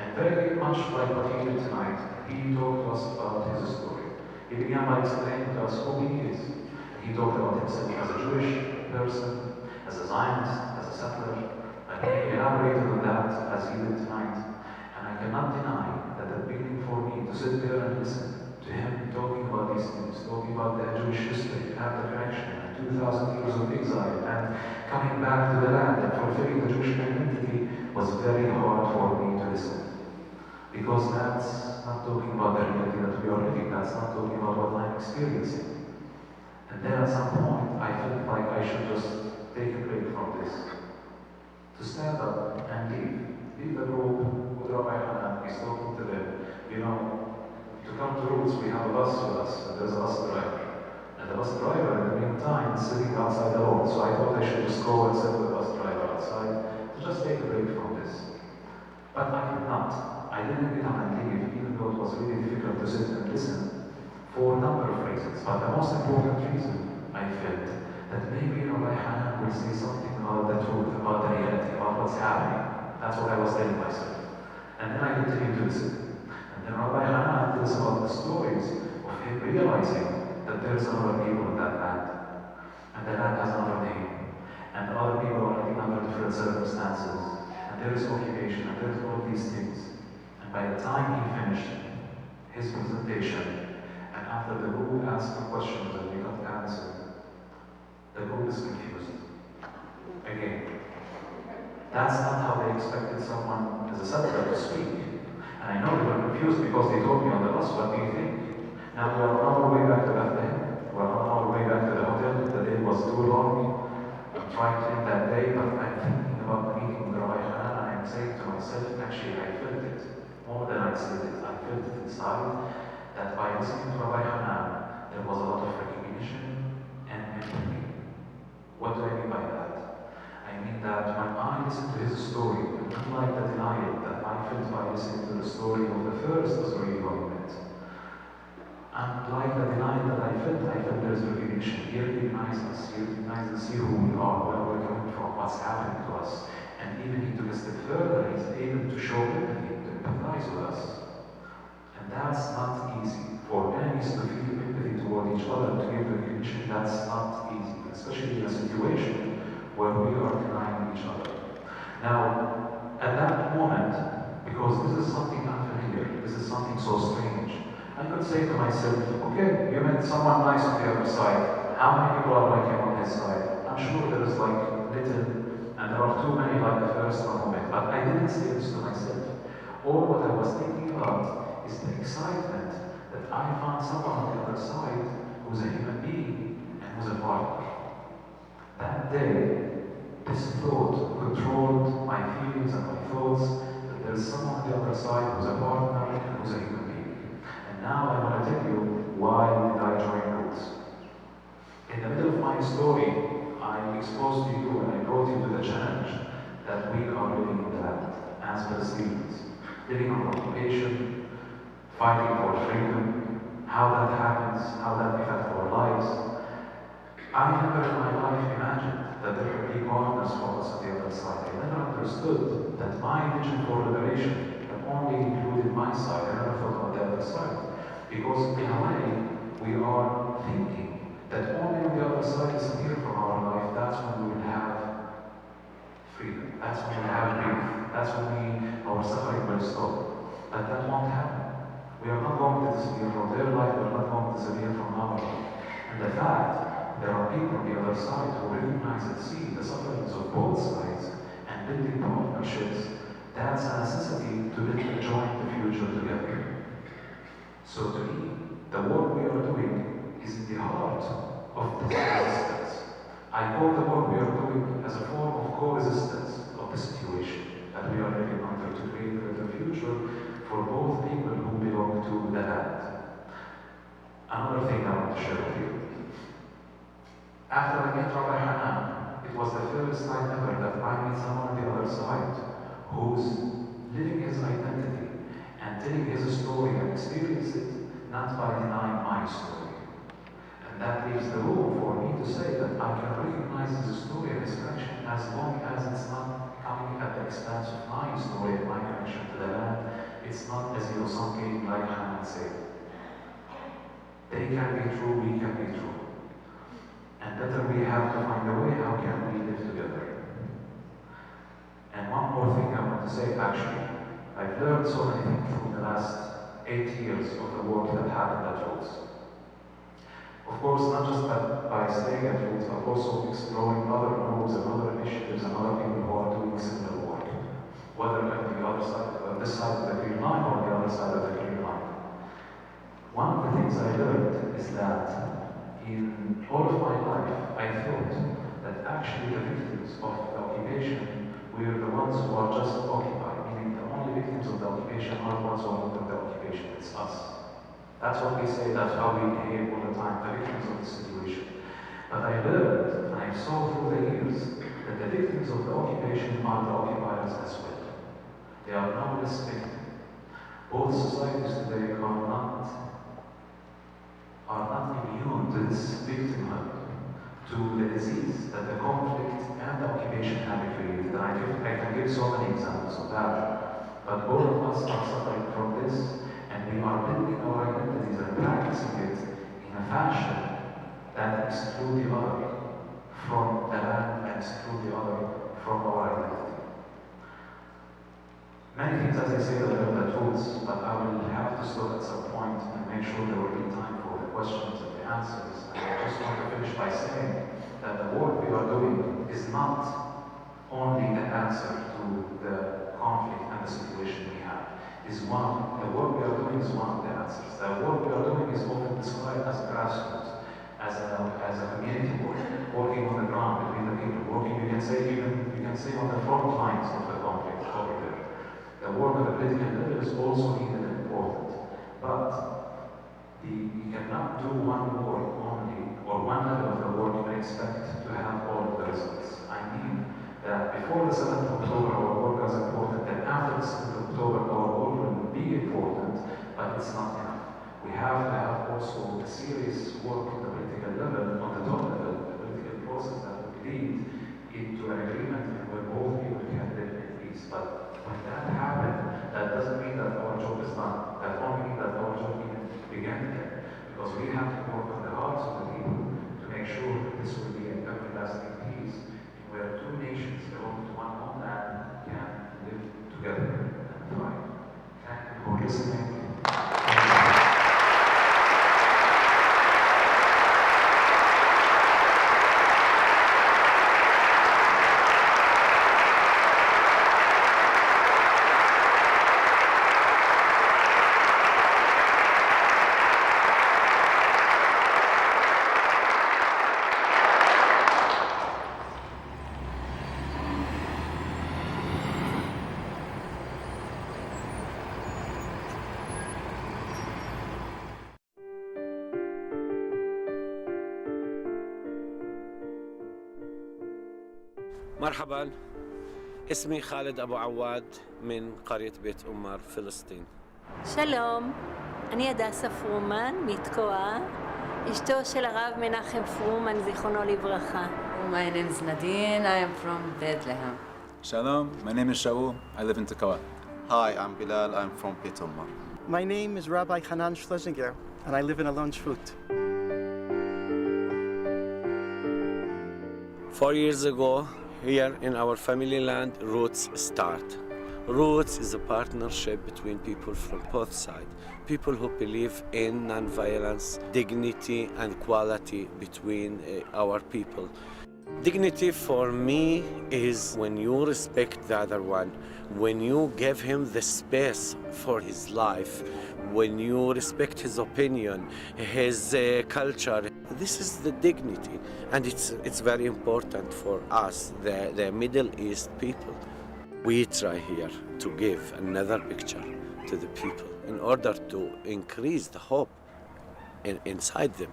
And very much like what he did tonight, he talked to us about his story. He began by explaining to us who he is. He talked about himself as a Jewish person, as a Zionist, as a settler, and he elaborated on that as he did tonight. And I cannot deny that the beginning for me to sit there and listen to him talking about these things, talking about the Jewish history, and the connection, and 2,000 years of exile, and coming back to the land and fulfilling the Jewish identity was very hard for me to listen. Because that's not talking about the reality that we are living, that's not talking about what I'm experiencing. And then at some point, I felt like I should just take a break from this. To stand up and leave the group with Rabbi Hanan, he's talking to them. You know, to come to Roots, we have a bus with us, and there's a bus driver. And the bus driver, in the meantime, is sitting outside the road. So I thought I should just go and sit with the bus driver outside to just take a break from this. But I did not. I didn't get up and leave, even though it was really difficult to sit and listen for a number of reasons. But the most important reason, I felt that maybe Rabbi Hanan will say something about the truth, about the reality, about what's happening. That's what I was telling myself. And then I continued to listen. And then Rabbi Hanan tells about the stories of him realizing that there's other people in that land. And the land has another name. And other people are living under different circumstances. And there is occupation, and there is all these things. And by the time he finished his presentation, and after the group asked the questions and we got answered, the group is confused. Again. That's not how they expected someone as a settler to speak. And I know they were confused because they told me on the bus, what do you think? Now we are on our way back to Bethlehem. We're on our way back to the hotel. The day was too long. I'm trying to end that day, but I'm thinking about the meeting with Rabbi Hanan, and I'm saying to myself, actually, I felt it. More than I said it, I felt it inside, that by listening to Rabbi Hanan, there was a lot of recognition and enter me. What do I mean by that? I mean that when I listen to his story, and unlike the denial that I felt by listening to the story of the first Israeli government, unlike the denial that I felt there is recognition. He recognizes us, he recognizes who we are, where we're coming from, what's happening to us. And even he took a step further, he's able to show empathy, to empathize with us. And that's not easy. For enemies to feel empathy toward each other, to give recognition, that's not easy, especially in a situation where we are denying each other. Now, at that moment, because this is something unfamiliar, this is something so strange, I could say to myself, okay, you met someone nice on the other side. How many people are like him on his side? I'm sure there is like little, and there are too many like the first one who met. But I didn't say this to myself. All what I was thinking about is the excitement that I found someone on the other side who's a human being and who's a partner. That day, this thought controlled my feelings and my thoughts that there's someone on the other side who's a partner and who's a human being. Now I want to tell you why did I join roots. In the middle of my story, I exposed to you and I brought you to the challenge that we are living in the land as Palestinians, living on occupation, fighting for freedom, how that happens, how that affects our lives. I never in my life imagined that there would be partners for us on the other side. I never understood that my vision for liberation only included my side. I never thought about the other side. Because in a way, we are thinking that only on the other side disappear from our life, that's when we will have freedom. That's when we will have grief. That's when our suffering will stop. But that won't happen. We are not going to disappear from their life, we are not going to disappear from our life. And the fact there are people on the other side who recognize and see the sufferings of both sides and building partnerships, that's a necessity to build a joint future together. So to me, the work we are doing is in the heart of this resistance. I call the work we are doing as a form of co-resistance of the situation that we are living under to create a better future for both people who belong to the land. Another thing I want to share with you. After I met Rabbi Hanan, it was the first time ever that I meet someone on the other side who's living his identity and telling his story and experience it, not by denying my story. And that leaves the room for me to say that I can recognize his story and his connection as long as it's not coming at the expense of my story and my connection to the land. It's not as if something like Hanan said. They can be true, we can be true. And better we have to find a way how can we live together. And one more thing I want to say, actually. I've learned so many things from the last 8 years of the work that happened at Roots. Of course, not just by staying at Roots, but also exploring other groups and other initiatives and other people who are doing similar work. Whether on the other side, on this side of the green line or the other side of the green line. One of the things I learned is that in all of my life, I thought that actually the victims of the occupation were the ones who are just occupied, meaning the only victims of the occupation are the ones who are under the occupation. It's us. That's what we say, that's how we behave all the time, the victims of the situation. But I learned, and I saw through the years, that the victims of the occupation are the occupiers as well. They are no less victims. Both societies today are not immune to this victimhood, to the disease that the conflict and the occupation have created. And I can give so many examples of that. But all of us are suffering from this, and we are building our identities and practicing it in a fashion that exclude the other from the land and exclude the other from our identity. Many things, as I say, that are the tools, but I will have to stop at some point and make sure there will be time for the questions and the answers. And I just want to finish by saying that the work we are doing is not only the answer to the conflict and the situation we have. The work we are doing is one of the answers. The work we are doing is often described as grassroots, as a community work, working on the ground between the people, working, you can say on the front lines of the conflict over there. The work at the political level is also needed and important. But you cannot do one work only, or or one level of the work, you can expect to have all of the results. I mean that before the 7th of October our work is important, and after the 7th of October our work will be important, but it's not enough. We have to have also a serious work at the political level, on the top level, the political process that would lead into an agreement where both people can live in peace. But when that happens, that doesn't mean that our job is done. That only means that our job even began again. Because we have to work on the hearts of the people to make sure that this will be an everlasting peace, where two nations belonging to one homeland can live together and thrive. Thank you for listening. مرحبا، اسمي خالد أبو عواد من قرية بيت أمار فلسطين. שלום, אני הדסה פרומן מתקוע, אשתו של הרב מנחם פרומן, זיכרונו לברכה. My name is Nadine, I am from Bethlehem. Shalom, my name is Shaul, I live in Tekoa. Hi, I'm Bilal, I'm from Beit Umar. My name is Rabbi Hanan Schlesinger, and I live in Alon Shvut. 4 years ago, here in our family land, Roots start. Roots is a partnership between people from both sides, people who believe in non-violence, dignity and quality between our people. Dignity for me is when you respect the other one, when you give him the space for his life, when you respect his opinion, his culture. This is the dignity, and it's very important for us, the Middle East people. We try here to give another picture to the people in order to increase the hope inside them.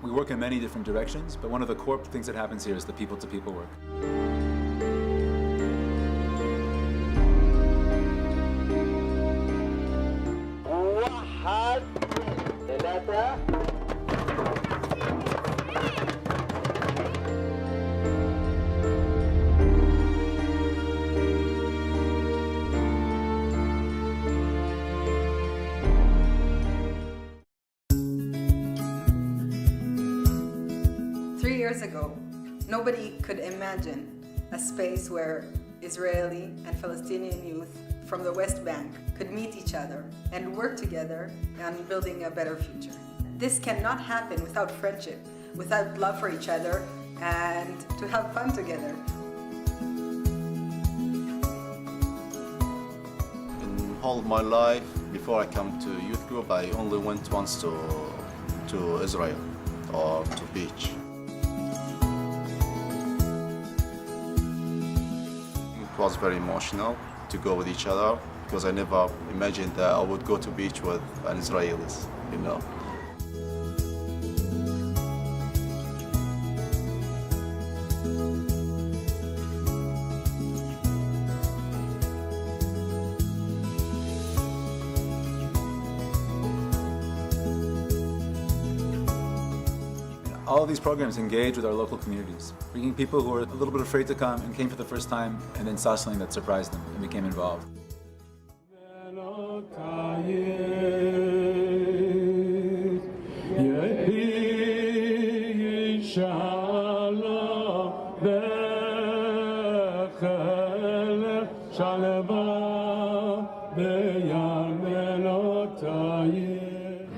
We work in many different directions, but one of the core things that happens here is the people-to-people work. Years ago, nobody could imagine a space where Israeli and Palestinian youth from the West Bank could meet each other and work together on building a better future. This cannot happen without friendship, without love for each other, and to have fun together. In all my life, before I come to youth group, I only went once to Israel or to beach. It was very emotional to go with each other because I never imagined that I would go to beach with an Israelis, you know. All of these programs engage with our local communities, bringing people who are a little bit afraid to come and came for the first time, and then saw something that surprised them and became involved.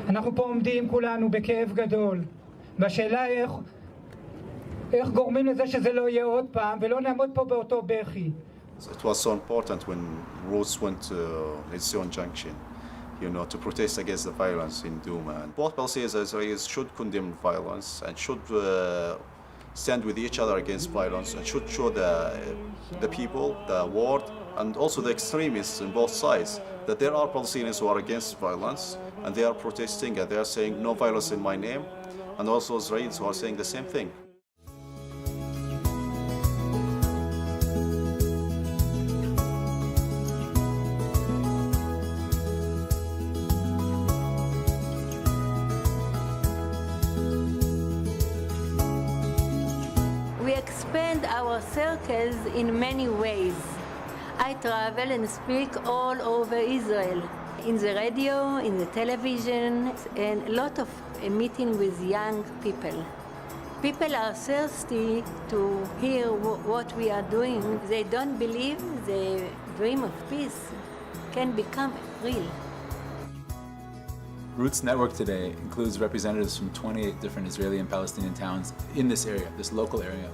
אנחנו פה עומדים כולנו בכאב גדול. והשאלה איך גורמים לזה שזה לא יהיה עוד פעם ולא נעמוד פה באותו בכי. It was so important when Roots went to Zion Junction, you know, to protest against the violence in Duma. And both Palestinians and Israelis should condemn violence and should stand with each other against violence and should show the people, the world, and also the extremists on both sides that there are Palestinians who are against violence, and they are protesting and they are saying no violence in my name, and also Israelis who are saying the same thing. We expand our circles in many ways. I travel and speak all over Israel, in the radio, in the television, and a lot of meeting with young people. People are thirsty to hear what we are doing. They don't believe the dream of peace can become real. Roots Network today includes representatives from 28 different Israeli and Palestinian towns in this area, this local area.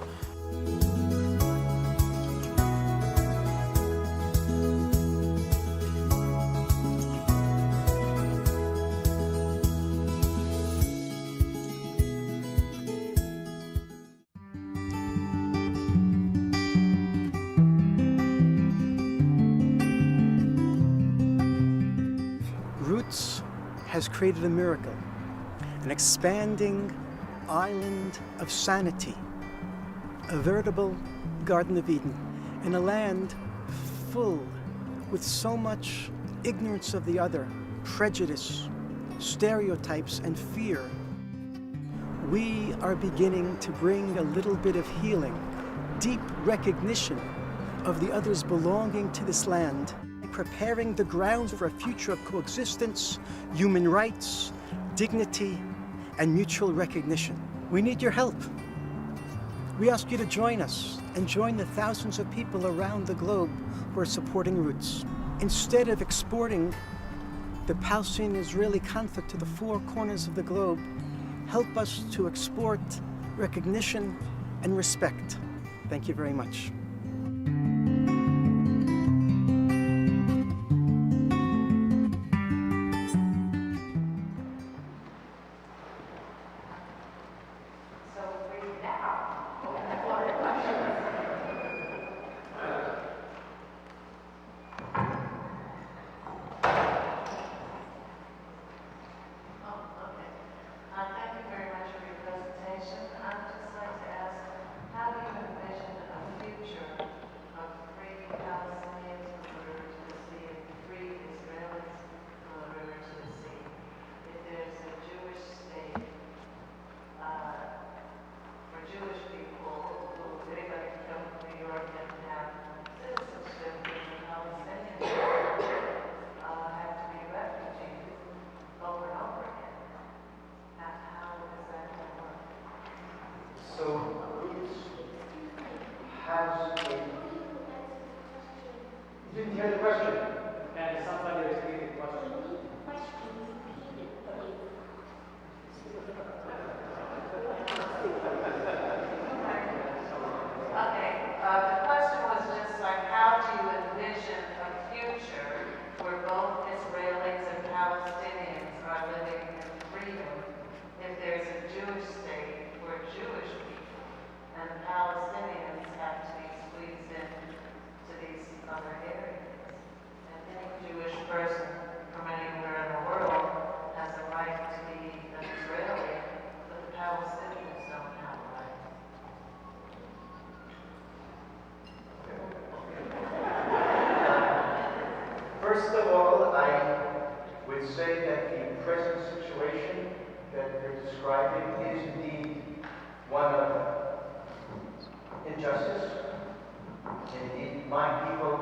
Roots has created a miracle, an expanding island of sanity, a veritable Garden of Eden, in a land full with so much ignorance of the other, prejudice, stereotypes, and fear. We are beginning to bring a little bit of healing, deep recognition of the others belonging to this land, preparing the grounds for a future of coexistence, human rights, dignity, and mutual recognition. We need your help. We ask you to join us and join the thousands of people around the globe who are supporting Roots. Instead of exporting the Palestinian-Israeli conflict to the four corners of the globe, help us to export recognition and respect. Thank you very much. Didn't hear the question. And it sounds like you're repeating the question. Okay, the question was just like, how do you envision a future where both Israelis and Palestinians are living in freedom if there's a Jewish state where Jewish people and Palestinians have to be squeezed in to these other areas? And any Jewish person from anywhere in the world has a right to be an Israeli, but the Palestinians don't have a right. First of all, I would say that the present situation that you're describing is indeed one of injustice. Indeed, my people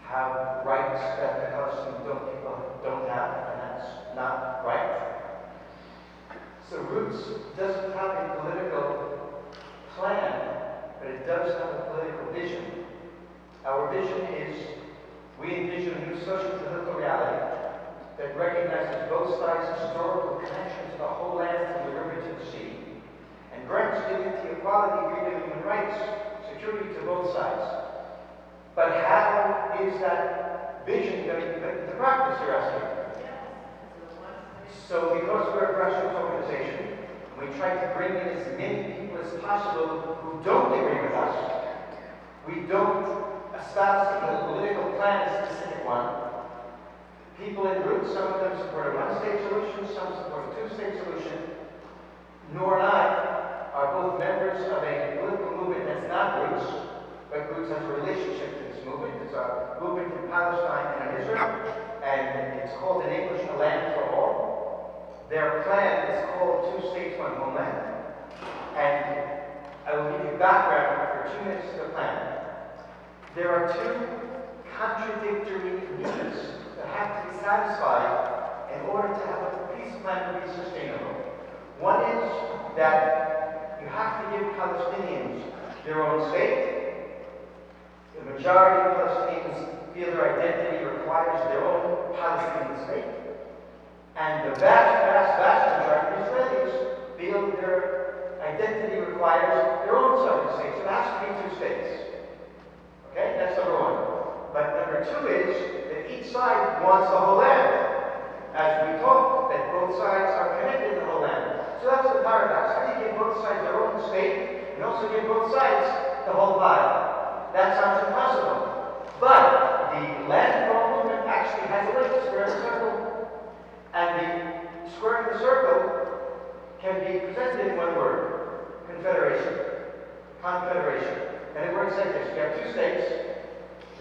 have rights that the Palestinian people don't have, and that's not right. So Roots doesn't have a political plan, but it does have a political vision. Our vision is, we envision a new social political reality that recognizes both sides' historical connection to the whole land from the river to the sea, and grants dignity, equality, freedom, human rights, security to both sides. But how is that vision going to be put into practice, you're asking? So because we're a grassroots organization, we try to bring in as many people as possible who don't agree with us. We don't espouse a political plan, a specific one, people in roots, some of them support a one-state solution, some support a two-state solution. Noor and I are both members of a political movement that's not Roots, but Roots has a relationship to this movement. It's a movement in Palestine and in Israel, and it's called in English A Land for All. Their plan is called Two States, One Homeland. And I will give you background for 2 minutes to the plan. There are two contradictory needs that have to be satisfied in order to have a peace plan to be sustainable. One is that you have to give Palestinians their own state. The majority of Palestinians feel their identity requires their own Palestinian state. And the vast majority of Israelis feel their identity requires their own sovereign state. So it has to be two states. Okay, that's number one. But number two is that each side wants the whole land. As we talked, that both sides are connected to the whole land. So that's the paradox. How do you give both sides their own state and also give both sides the whole pie? That sounds impossible. But the land for all movement actually has a way to square the circle. And the square of the circle can be presented in one word: confederation. Confederation. And it works like this. You have two states,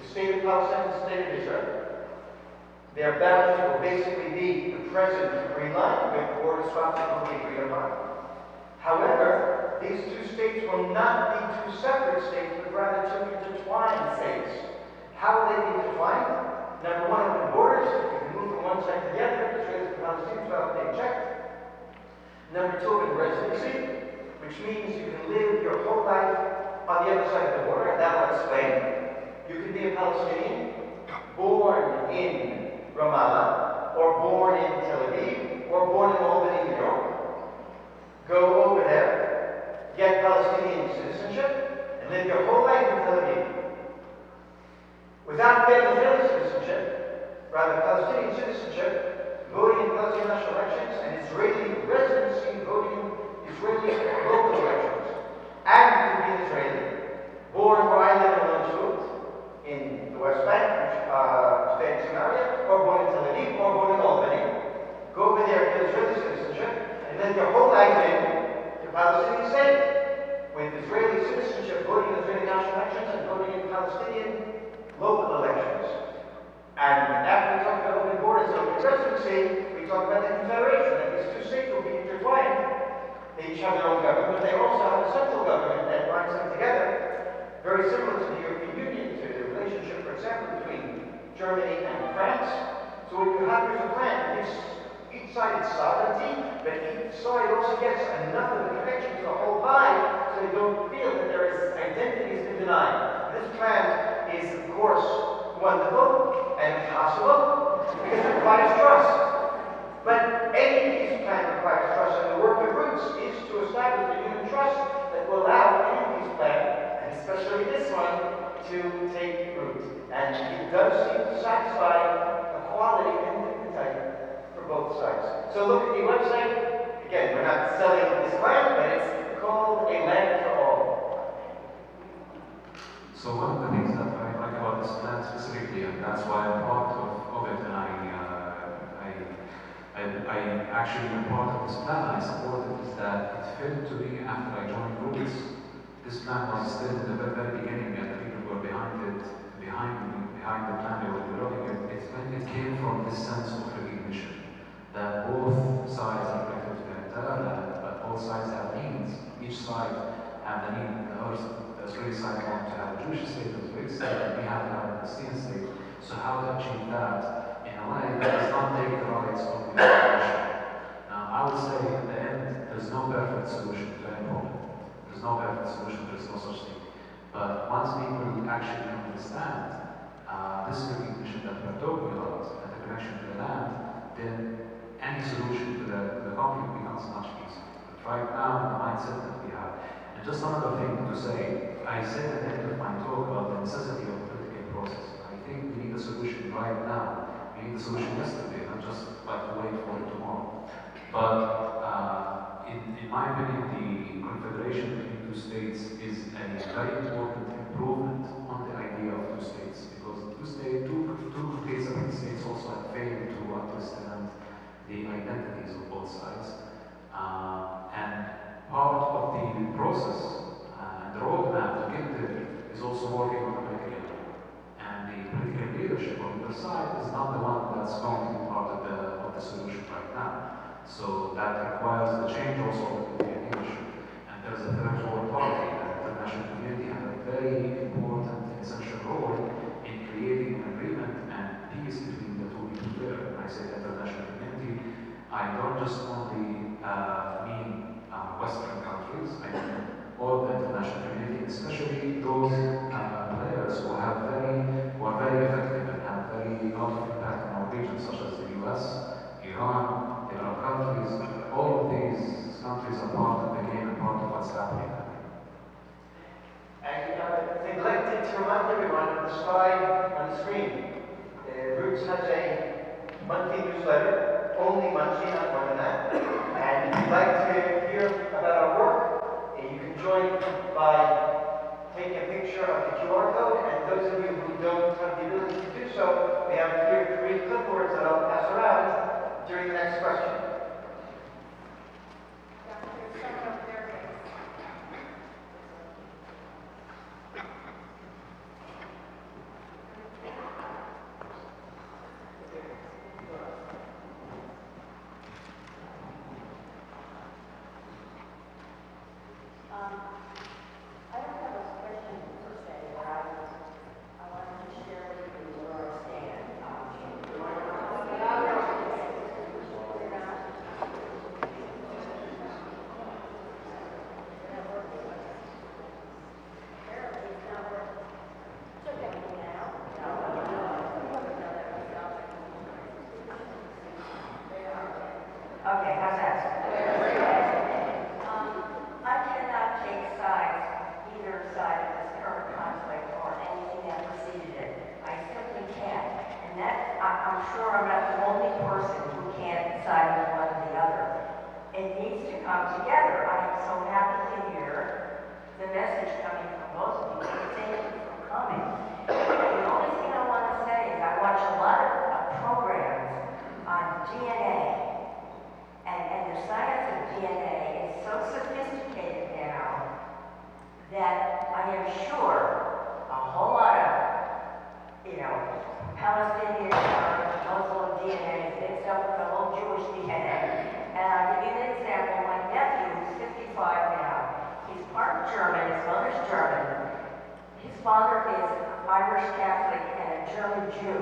the state of Palestine and the state of Israel. Their boundaries will basically be the present green line, with border swaps that will be agreed upon. However, these two states will not be two separate states, but rather two intertwined states. How will they be intertwined? Number one, open borders. You can move from one side to the other. Israelis and Palestinians without being checked. Number two, open residency, which means you can live your whole life on the other side of the border, and that will explain. You can be a Palestinian, born in Ramallah, or born in Tel Aviv, or born in Albany, New York. Go over there, get Palestinian citizenship, and live your whole life in Tel Aviv. Without getting Israeli citizenship, rather Palestinian citizenship, voting in Palestinian national elections, and Israeli residency, voting in Israeli local elections. And you can be an Israeli, born where I live in Landshut, in the West Bank, today in Samaria, or born in Tel Aviv, or born in Albany. Go over there, get Israeli citizenship, and live your whole life in the Palestinian state, with Israeli citizenship, voting in Israeli national elections, and voting in Palestinian local elections. And after we talk about open borders and open residency, we talk about the confederation, that these two states will be intertwined. They each have their own government, but they also have a central government that binds them together, very similar to the European Union, to the relationship, for example, between Germany and France. So what you have is a plan that gives each side its sovereignty, but each side also gets enough of a connection to the whole pie so they don't feel that their identity has been denied. This plan is, of course, wonderful and impossible because it requires trust. But any peace plan requires trust, and the work of Roots is to establish the human trust that will allow any peace plan, and especially this one, to take root. And it does seem to satisfy equality and dignity for both sides. So look at the website. Again, we're not selling this plan, but it's called A Land for All. So one of the things that I like about this plan specifically, and that's why I'm part of it, and I actually am part of this plan, I support it, is that it felt to me after I joined Roots. This plan was still in the very beginning, and the people who were behind the plan they were developing it. It came from this sense of recognition that both sides are connected to the entire land, but both sides have needs. Each side have the need. The Israeli side want to have a Jewish state, the Israeli state, and we have to have a Palestinian state. So how to achieve that in a way that does not take the rights of the other nation? Now, I would say at the end, there's no perfect solution to any problem. There's no perfect solution, there's no such thing. But once people actually understand this recognition that we're talking about and the connection to the land, then any solution to the conflict becomes much easier. But right now, the mindset that we have. And just another thing to say, I said at the end of my talk about the necessity of the political process. I think we need a solution right now. We need a solution yesterday, not just like to wait for it tomorrow. But in my opinion, the confederation between two states is a very important improvement on the idea of two states, because two complete separate states states also have failed to understand the identities of both sides. And part of the process and the roadmap to get there is also working on the political level. And the political leadership on the other side is not the one that's going to be part of the solution right now. So that requires the change also of the political leadership. And there's a third world party, the international community has a very important, essential role in creating an agreement and peace between the two people there. When I say the international community, I don't just only mean Western countries, I mean all the international community, especially those players who are very effective and have very lot of impact in our region, such as the US, Iran, the Arab countries. All of these countries are part of the game and part of what's happening. I neglected to remind everyone of the slide on the screen. Roots has a monthly newsletter, only monthly, not more than that. And if you'd like to hear about our work, you can join by taking a picture of the QR code. And those of you who don't have the ability to do so, we have here 3 clipboards that I'll pass around during the next question. I don't have a question per se, but I wanted to share with you where I stand. Okay, how's that? I cannot take sides, either side of this current conflict or anything that preceded it. I simply can't. And that, I'm sure I'm not the only person who can't side with one or the other. It needs to come together. I am so happy to hear the message coming from both of you. Thank you for coming. The only thing I want to say is I watch a lot of programs on DNA. And the science of DNA is so sophisticated now that I am sure a whole lot of, Palestinian or Muslim DNA is mixed up with the whole Jewish DNA. And I'll give you an example. My nephew, who's 55 now, he's part German, his mother's German. His father is Irish Catholic and a German Jew.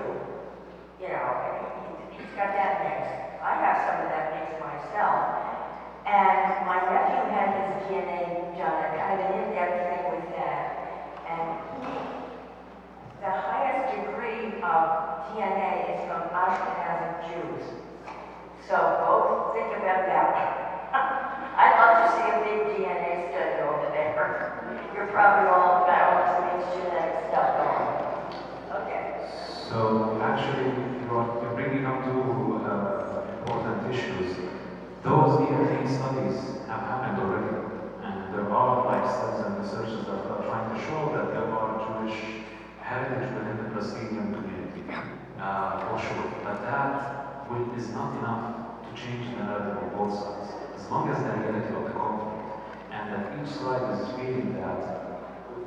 He's got that mix. I have some of that mix myself. And my nephew had his DNA done, a kind of an in-depth thing with that. And the highest degree of DNA is from Ashkenazi Jews. So both think about that one. I'd love to see a big DNA study over there. You're probably all got all this mixed genetic stuff going. Okay. So actually, you're bringing up two important issues. Those DNA studies have happened already, and there are studies and researchers that are trying to show that there are Jewish heritage within the Palestinian community, for sure. But that is not enough to change the narrative of both sides. As long as the reality of the conflict, and that each side is feeling that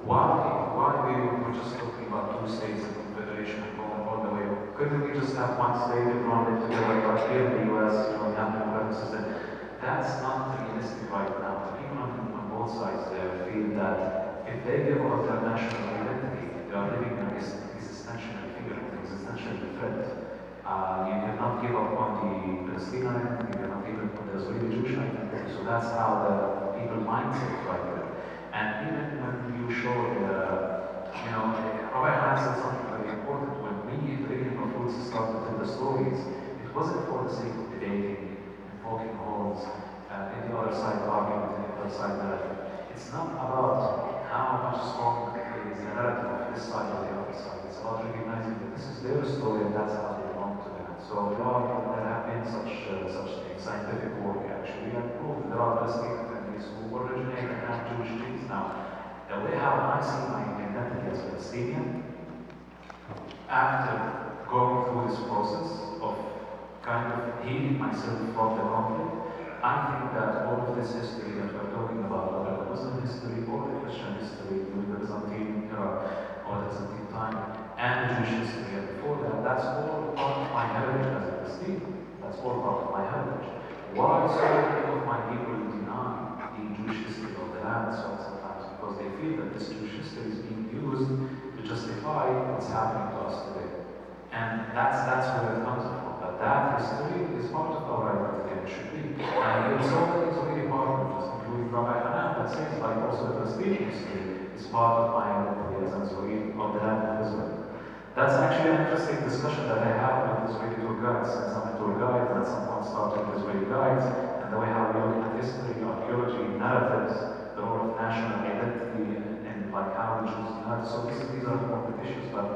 why we were just talking about 2 states and confederation and going all the way. Couldn't we just have 1 state and run it together like here in the US, we have democratic system? That's not realistic right now. People on both sides there feel that if they give up their national identity, they are living in this existential figure, existential threat. You cannot give up on the Palestinian identity, you cannot give up on the Israeli Jewish identity. So that's how the people mindset right there. And even when you show Rabbi Hanan said something very important. When we, the Beginning of Roots, started to tell the stories, it wasn't for the sake of debating and poking holes in the other side argument and the other side narrative. It's not about how much stronger is the narrative of this side or the other side. It's about recognizing that this is their story and that's how they belong to them. So there have been such things, scientific work actually, and proved there are Palestinian families who originate and have Jewish genes. Now, the way how I see my identity as Palestinian, after going through this process healing myself from the conflict. I think that all of this history that we're talking about, whether the Muslim history or the Christian history during the Byzantine era or the Byzantine time, and the Jewish history and before that, that's all part of my heritage as a Palestinian. That's all part of my heritage. Why so many of my people deny the Jewish history of the land sometimes? Because they feel that this Jewish history is being used to justify what's happening to us today. And that's where it comes from. But that history is part of our identity, and it should be. And I hear so many Israeli partners, including Rabbi Hanan, that says, like also the Palestinian history is part of my identity as an Israeli of the land of Israel. That's actually an interesting discussion that I have with Israeli tour guides, since I'm a tour guide, and at some point started with Israeli guides, and the way how we look at history, archaeology, narratives, the role of national identity, and like how we choose narratives. So these are important issues, but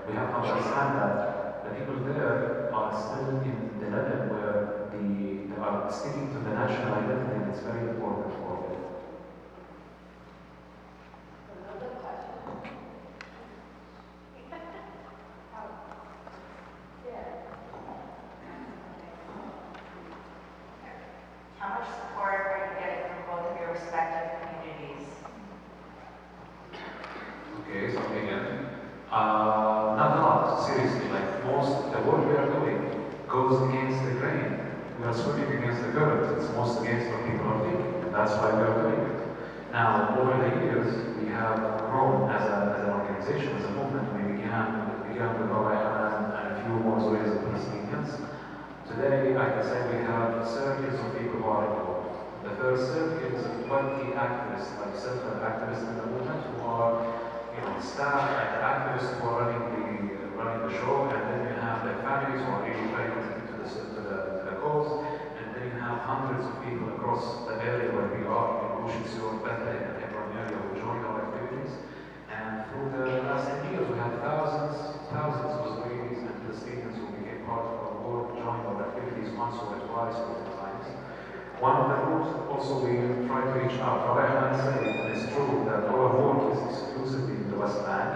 we have to understand that the people there are still in the level where they are sticking to the national identity, and it's very important for them. How much support are you getting from both of your respective communities? Okay, so again, not a lot, seriously, like most, the work we are doing goes against the grain. We are swimming against the current. It's most against what people are thinking, and that's why we are doing it. Now, over the years, we have grown as an organization, as a movement. We began with Rabbi Hanan and a few more Israelis and Palestinians. Today, I can say we have circles of people who are involved. The first circle is 20 activists, like several activists in the movement who are, staff and activists who are running the show, and then you have the families who are really very committed to the cause, and then you have hundreds of people across the area where we are, in Gush Etzion, Bethlehem, and Hebron area who join our activities. And through the last 10 years, we have thousands of Israelis and Palestinians who became part of our work, joined our activities once or twice or 10 times. One of the groups also we try to reach out. Rabbi Hanan said, and it's true that our work is exclusively in the West Bank,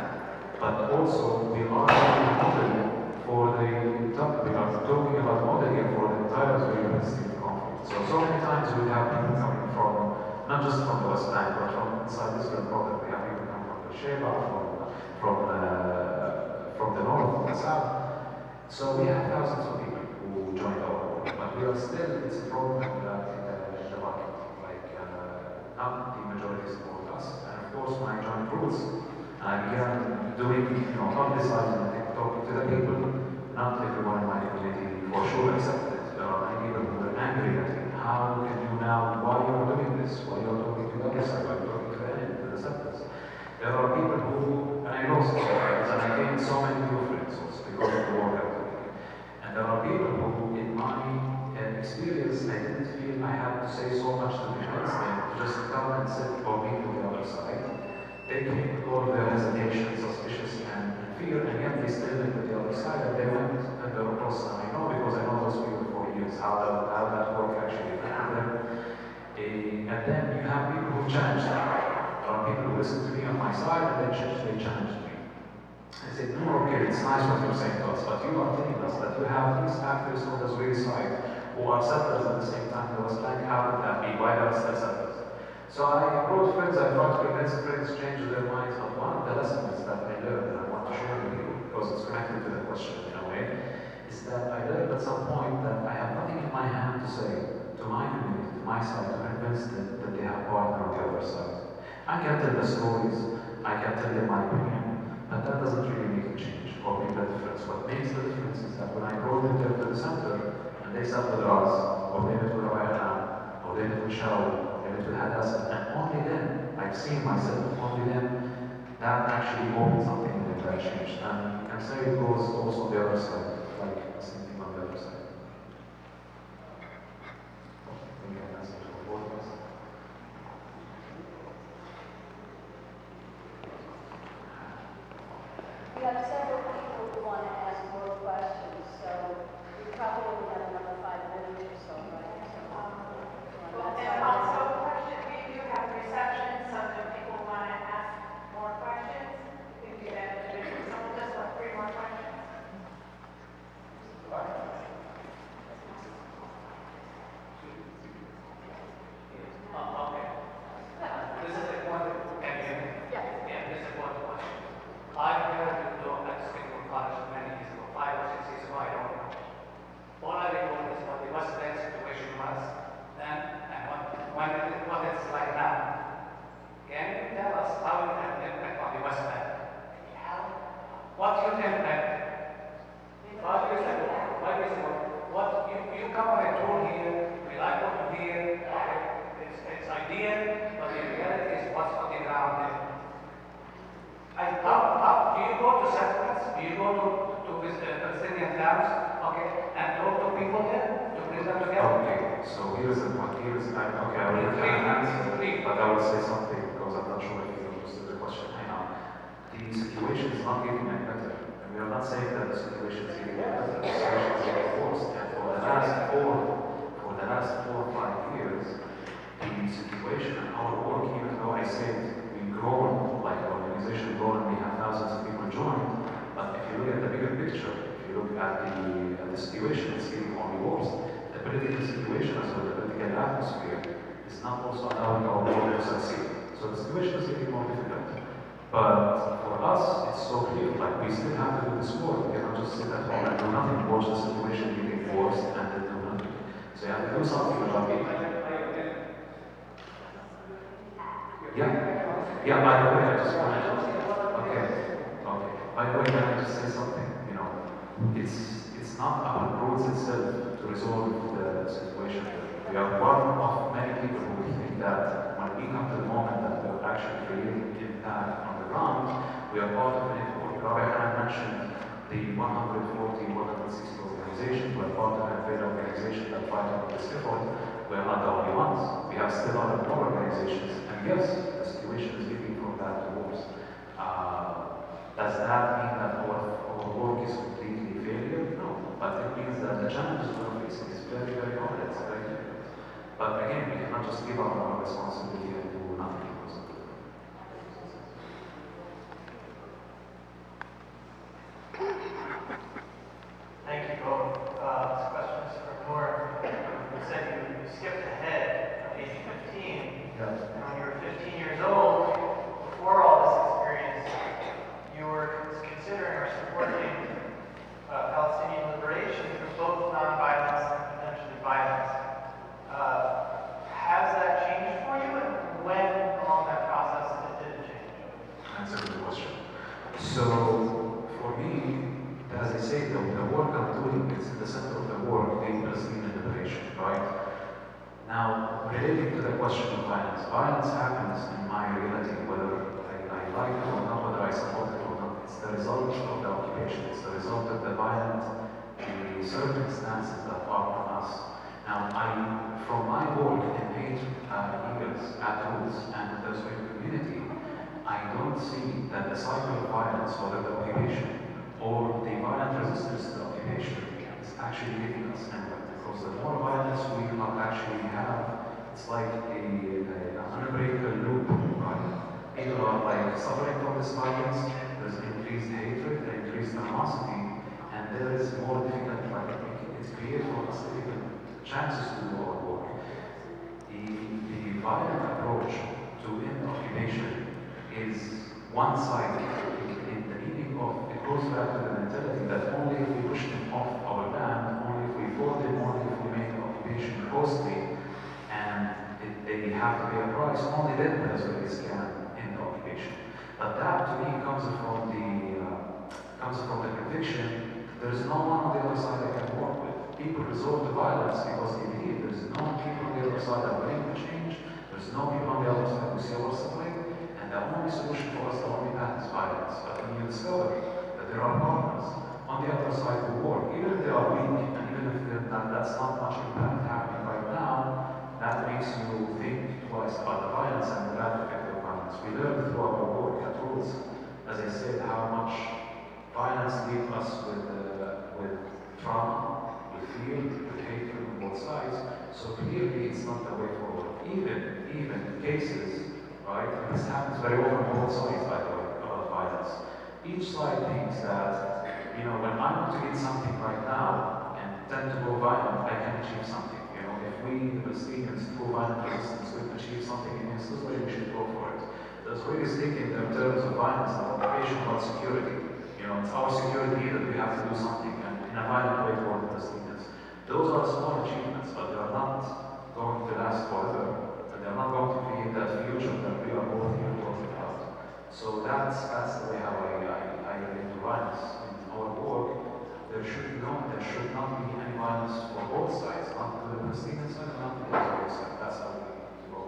but also we are modeling for the we are talking about modeling for the entire Israeli-Palestinian conflict. So many times we have people coming from, not just from the West Bank, but from inside Israel proper. We have people coming from the Sheba, from the north, from the south. So we have thousands of people who joined our work, but we are still, it's a problem in the market. Like, not the majority support us. And of course, when I joined Roots, I began doing, publicizing and talking to the people. Not everyone in my community for sure accepted it. There are many people who were angry at me. How can you now, why you are doing this? Why you are talking to the other side? Why you are talking to the enemy, to the settlers? There are people who, and I lost friends, and I gained so many new friends also because of the work I'm doing. And there are people who, in my experience, I didn't feel I had to say so much to convince them to just come and sit or meet with the other side. They came with all of their hesitation, suspicious, and fear, and yet they still went with the other side, and they went and they were across. And I know because I know those people for years, how that work actually happened. And then you have people who challenge them. There are people who listen to me on my side, and they challenge me. I said, no, okay, it's nice what you're saying to us, but you are telling us that you have these actors on the Israeli side who are settlers at the same time in the West Bank. How would that be? Why are they still settlers? So I wrote friends, I tried to convince friends, change their minds, but one of the lessons that I learned, and I want to share with you, because it's connected to the question in a way, is that I learned at some point that I have nothing in my hand to say to my community, to my side, to convince them that they have partner on the other side. I can tell the stories, I can tell them my opinion, but that doesn't really make a change or make a difference. What makes the difference is that when I brought them there to the center, and they sat with us, or they met with Rabbi Hanan, or they met with Shaul, to Hadassah, and only then, I've seen myself, only then, that actually opened something in them that changed. And you can say it goes also on the other side, like the same thing on the other side. I think I answered for both of us. We have several people who want to ask more questions, so we probably only have another 5 minutes or so, right? And also, we do have reception, so if people want to ask more questions, we can do that individually. Someone just want 3 more questions. what it's like now. Can you tell us how it had an impact on the West Bank? What you impact? 5 years ago, what you come on a tour here, we like what you hear, it's ideal, but the reality is what's on the ground there. Do you go to settlements? Do you go to visit Palestinian towns? Okay, and talk to people there to bring them together? Okay, so here's I will answer, but I will say something because I'm not sure if you understood the question. I know. The situation is not getting any better. And we are not saying that the situation is getting better. The situation is getting worse. And for the last 4 or 5 years, the situation and our work, even though I said we've grown, like the organization grown and we have thousands of people joined, but if you look at the bigger picture, if you look at the situation, it's getting only worse. The political situation as well, the political atmosphere is not also allowing our work to succeed. So the situation is getting more difficult. But for us, it's so clear, like we still have to do this work. We cannot just sit at home and do nothing, watch the situation getting worse and then do nothing. So you have to do something about it. Yeah, by the way, I just wanted to... Okay. By the way, can I just say something? You know, it's not our roots itself to resolve the situation. We are one of many people who think that when we come to the moment that we're actually creating impact on the ground, we are part of a network. Rabbi Hanan mentioned the 140, 160 organizations. We're part of a great organization that fight on this effort. We're not the only ones. We have still other organizations. And yes, the situation is getting from bad to worse. Does that mean that our work is completely failure? No. But it means that the challenges we're facing is very, very hard. It's very difficult. But again, we cannot just give up our responsibility and do nothing. Thank you both. This question is for Noor. You said you skipped ahead at age 15. Yes. And when you were 15 years old, before all this experience, you were considering or supporting Palestinian liberation through both nonviolence and potentially violence. Has that changed for you, and when along that process did it change? Answer the question. So, for me, as I say, the work I'm doing is in the center of the work, the Palestinian liberation, right? Now, relating to the question of violence, violence happens in my reality, whether I like it or not, whether I support it or not. It's the result of the occupation, it's the result of the violent circumstances that are on us. Now, from my work in 8 years at Roots and the Israeli community, I don't see that the cycle of violence, whether the occupation or the violent resistance to the occupation, is actually hitting us anywhere. Because the more violence we actually have, it's like an unbreakable loop, right? People are like suffering from this violence, there's increased hatred, increased animosity, and there is more difficult, like it creates for us difficult chances to do our work. The violent approach to end occupation is one-sided in the meaning of, it goes back to the mentality that only if we push them off our land, only if we fought them, only if we make the occupation costly, and they have to pay a price, only then the Israelis can end the occupation. But that to me comes from the conviction there is no one on the other side I can work with. People resort to violence because they believe there is no people on the other side that are willing to change, there's no people on the other side who see our suffering, and the only solution for us, the only path is violence. But when you discover that there are partners on the other side who work, even if they are weak, and even if that's not much impact happening right now, that makes you think twice about the violence and the bad effect of violence. We learned through our work at Roots, as I said, how much violence leaves us with trauma, with fear, with hatred on both sides. So clearly it's not the way forward. Even cases, right? And this happens very often on both sides, by the way, about violence. Each side thinks that, when I want to get something right now and tend to go violent, I can achieve something. If we, the Palestinians, through violent resistance, we achieve something against Israel, we should go for it. The Israelis think in terms of violence and occupation about security. It's our security that we have to do something and in a violent way toward the Palestinians. Those are small achievements, but they are not going to last forever. And are not going to create that future that we are both here talking about. So that's the way how I relate to violence. In our work, there should not be any violence for both sides, not to the Palestinian side, not to the Israeli side. That's how we go.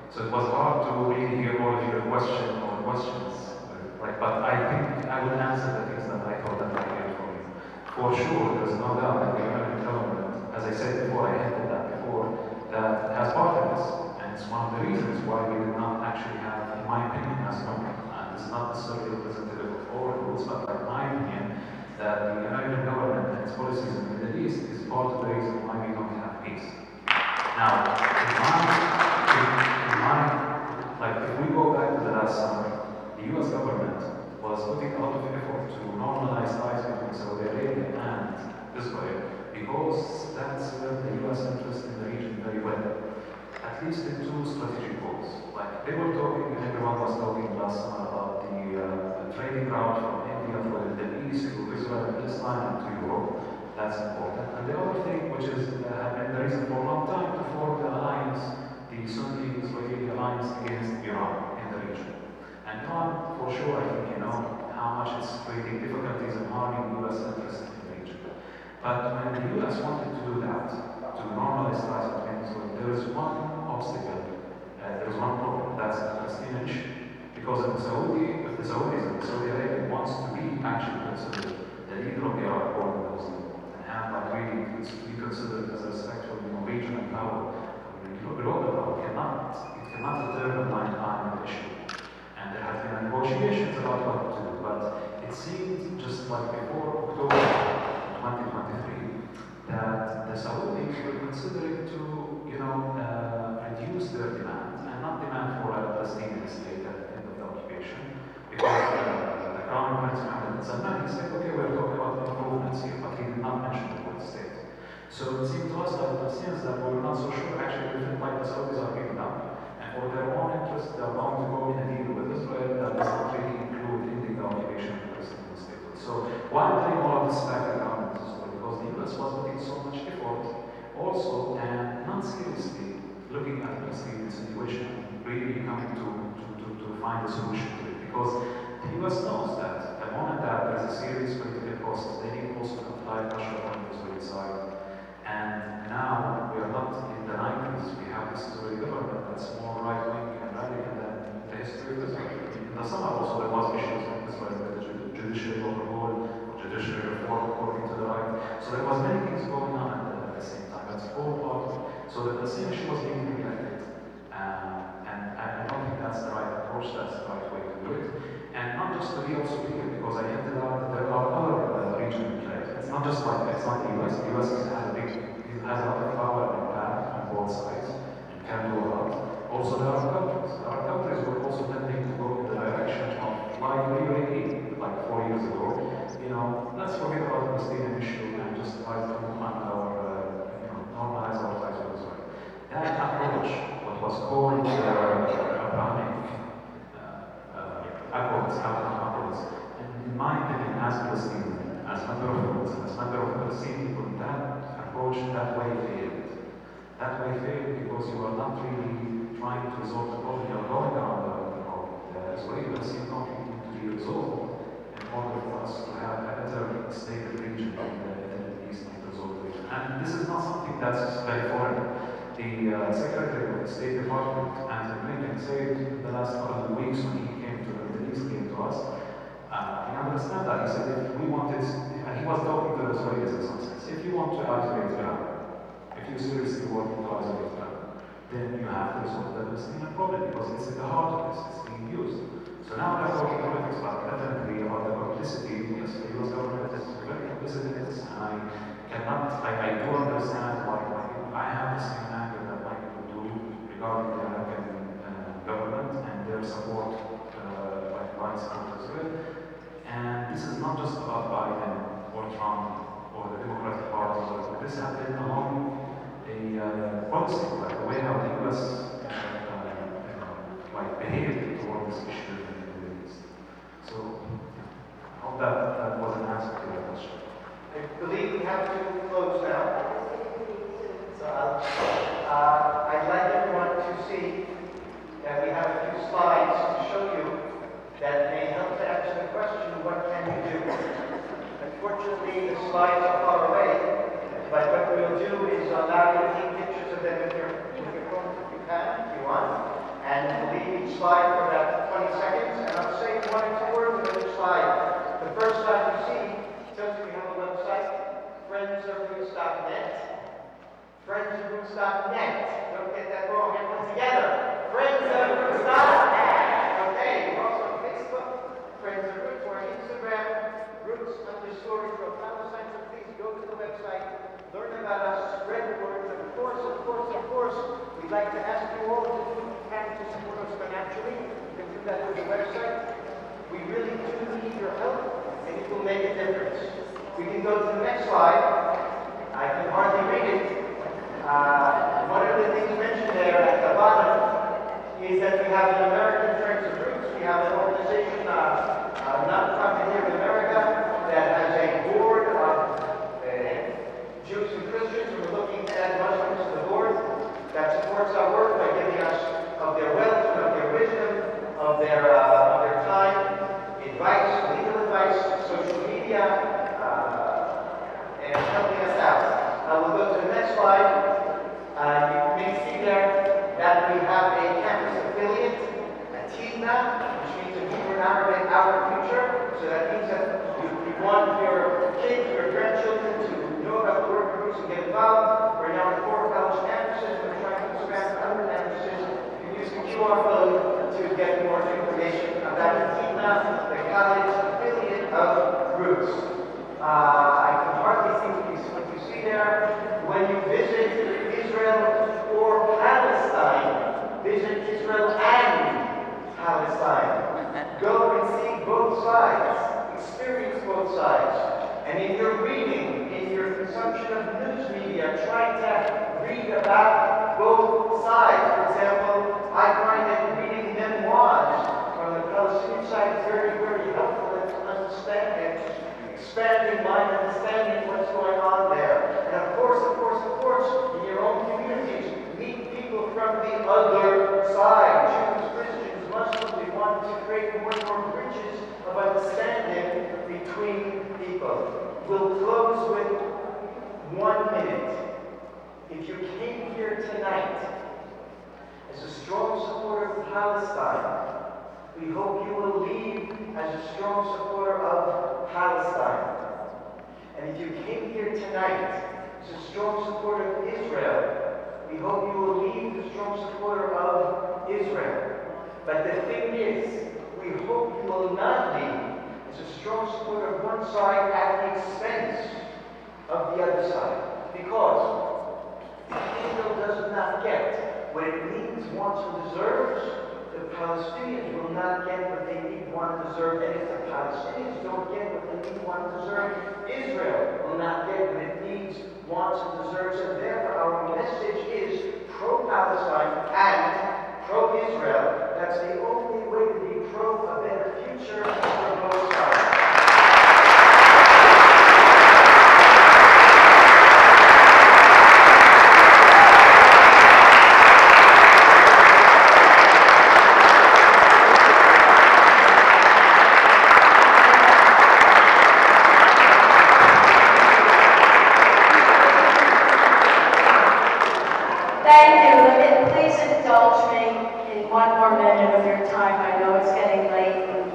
So it was hard to really hear all of your questions, but I think I will answer the things that I thought that I heard from you. For sure, there's no doubt that the American government, as I said before, I hinted that before, that has part of this. And it's one of the reasons why we did not actually have, in my opinion, as government, and it's not necessarily representative of all rules, but in my opinion, that the American government and its policies in the Middle East is part of the reason why we don't have peace. Now, if we go back to the last summer, the US government was putting a lot of effort to normalize ties between Saudi Arabia and Israel because that served the US interest in the region very well, at least in two strategic goals. Like they were talking, and everyone was talking last summer about the trading route from India through the Middle East to Israel and Palestine and to Europe. That's important. And the other thing, which has been the reason for a long time, to form the alliance, the Sunni-Israeli alliance against Iran in the region. And Iran, for sure, I think you know how much it's creating difficulties and harming US interests in the region. But when the US wanted to do that, to normalize ties between Israel, there is one obstacle, there is one problem, that's the Palestinian issue. Because if the Saudis and Saudi Arabia wants to be actually considered the leader of the Arab world, and have like really to be considered as a respectful regional power, global power, it cannot determine the issue. And there have been negotiations about what to do, but it seemed just like before October 2023 that the Saudis were considering to, reduce their demand, and not demand for a Palestinian state at the end of the occupation, because the Crown Prince Mohammed bin Salman, he said, okay, we're talking about improvements here, but he did not mention the word state. So it seemed to us like Palestinians that we were not so sure actually we felt like the Saudis are giving up. And for their own interest, they are going to go in a deal with Israel that does not really include ending the occupation of the Palestinian state. So why I'm telling all of this background in this story? Because the US was putting so much effort also and not seriously looking at the Palestinian situation, really coming to find a solution to it. Because the US knows that the moment that there is a serious political process, they need also to apply pressure on the Israeli side. And now we are not in the 90s, we have this Israeli government that's more right-wing and radical than the history of Israel. In the summer also there was issues in Israel with the judiciary overhaul, or judiciary reform according to the right. So there was many things going on at the same time. That's all part of it. So the Palestinian issue was being neglected. And I don't think that's the right approach, that's the right way to do it. And not just to be also clear, because I hinted out that there are other regional players. It's not just like, it's not the US. The US has a lot of power and impact on both sides and can do a lot. Also, there are countries. There are countries who are also tending to go in the direction of, like we already, like 4 years ago, let's forget about the Palestinian issue and just try to normalize our ties with Israel. That approach, what was called Abrahamic politics have to come afterwards. And in my opinion, as Palestinian, as member of the Palestinian people, that approach, that way failed. That way failed because you are not really trying to resolve the problem. You are going around the problem. The Israeli-Palestinian conflict needs to be resolved in order for us to have a better stable region in the Middle East and resolve the region. And this is not something that's very foreign. The Secretary of the State Department, Anthony Blinken, said in the last couple of weeks when he came to the Middle East, came to us, I understand that. He said if we wanted, and he was talking to the Israelis in some sense, if you want to isolate Iran, if you seriously want to isolate Iran, then you have to resolve the Palestinian problem because it's at the heart of this, it's being used. So now we're talking politics, but definitely about the complicity. Yes, the US government is very complicit in this, and I do understand why I have the same anger that my people do regarding the American government and their support, like blind support as well. And this is not just about Biden or Trump or the Democratic Party, but this has been along a policy, like the way how the US behaved toward this issue in the Middle East. So I hope that was an answer to your question. I believe we have to close now. So I'd like everyone to see that we have a few slides to show you that may help to answer the question, what can you do? Unfortunately, the slides are far away, but what we'll do is allow you to take pictures of them with your phone if you can, if you want. And we'll leave each slide for about 20 seconds, and I'll say one or two words about each slide. The first slide you see tells you we have a website, friendsofroots.net. Friendsofroots.net. Don't get that wrong, everyone together. Friendsofroots.net. Okay, we're also on Facebook, Friends of Roots, or on Instagram, Roots_Israel Palestine. So please go to the website, learn about us, spread the word. Of course, we'd like to ask you all to do what you can to support us financially. You can do that with the website. We really do need your help, and it will make a difference. We can go to the next slide. I can hardly read it. One of the things mentioned there at the bottom is that we have an American Friends of Roots. We have an organization, non-profit here in America, that has a board of Jews and Christians, and we're looking to add Muslims to the board that supports our work by giving us of their wealth, of their wisdom, of their time, advice, legal advice, social media, and helping us out. We'll go to the next slide. You may see there that we have a campus affiliate, a TINA, which means in Hebrew and Arabic, our future. So that means that you want your kids, your grandchildren to know about the work groups and get involved. We're now at 4 college campuses. We're trying to expand to other campuses. You can use the QR code to get more information about the TINA, the college affiliate of Roots. I can hardly see what you see there. When you visit Israel or Palestine, visit Israel and Palestine. Go and see both sides, experience both sides. And in your reading, in your consumption of news media, try to read about both sides. For example, I find that reading memoirs from the Palestinian side is very, very helpful in understanding, expanding mind, understanding what's going on there. And of course, in your own communities, meet people from the other side, Jews, Christians, Muslims. We want to create more and more bridges of understanding between people. We'll close with 1 minute. If you came here tonight as a strong supporter of Palestine, we hope you will leave as a strong supporter of Palestine. And if you came here tonight as a strong supporter of Israel, we hope you will leave a strong supporter of Israel. But the thing is, we hope you will not leave as a strong supporter of one side at the expense of the other side. Because Israel does not get what it needs, wants, and deserves. The Palestinians will not get what they need, want, and deserve. And if the Palestinians don't get what they need, want, and deserve, Israel will not get what it needs, wants, and deserves. And therefore our message is pro-Palestine and pro-Israel. That's the only way to be pro a better future time. I know it's getting late, and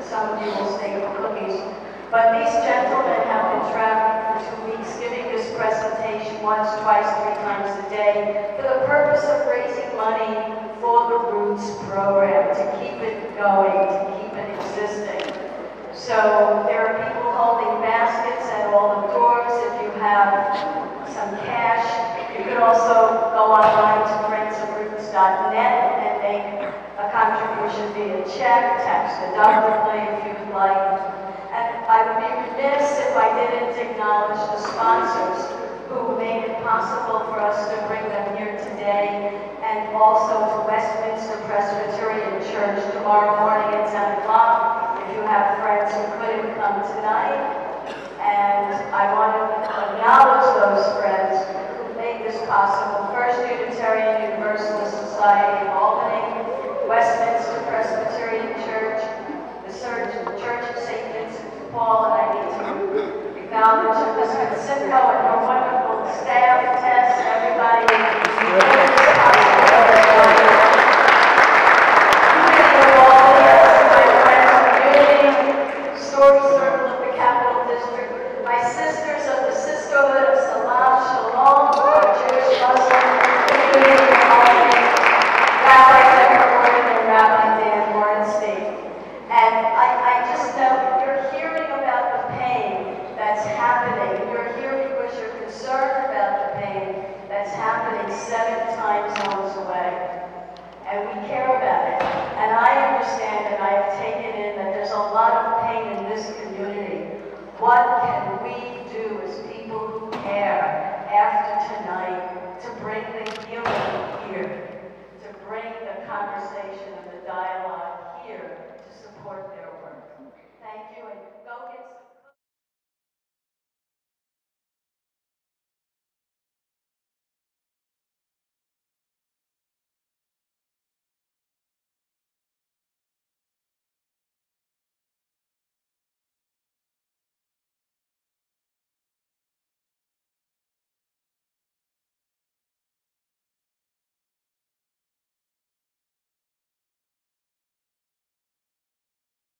some of you will stay for cookies. But these gentlemen have been traveling for 2 weeks, giving this presentation once, twice, 3 times a day, for the purpose of raising money for the Roots program, to keep it going, to keep it existing. So there are people holding baskets at all the doors. If you have some cash, you could also go online to friendsofroots.net and make a contribution via check, tax deductibly if you would like. And I would be remiss if I didn't acknowledge the sponsors who made it possible for us to bring them here today, and also to Westminster Presbyterian Church tomorrow morning at 10 o'clock. If you have friends who couldn't come tonight, and I want to acknowledge those friends who made this possible. First Unitarian Universalist Society of Albany, Westminster Presbyterian Church, the Church of St. Vincent de Paul, and I need to acknowledge Vincent and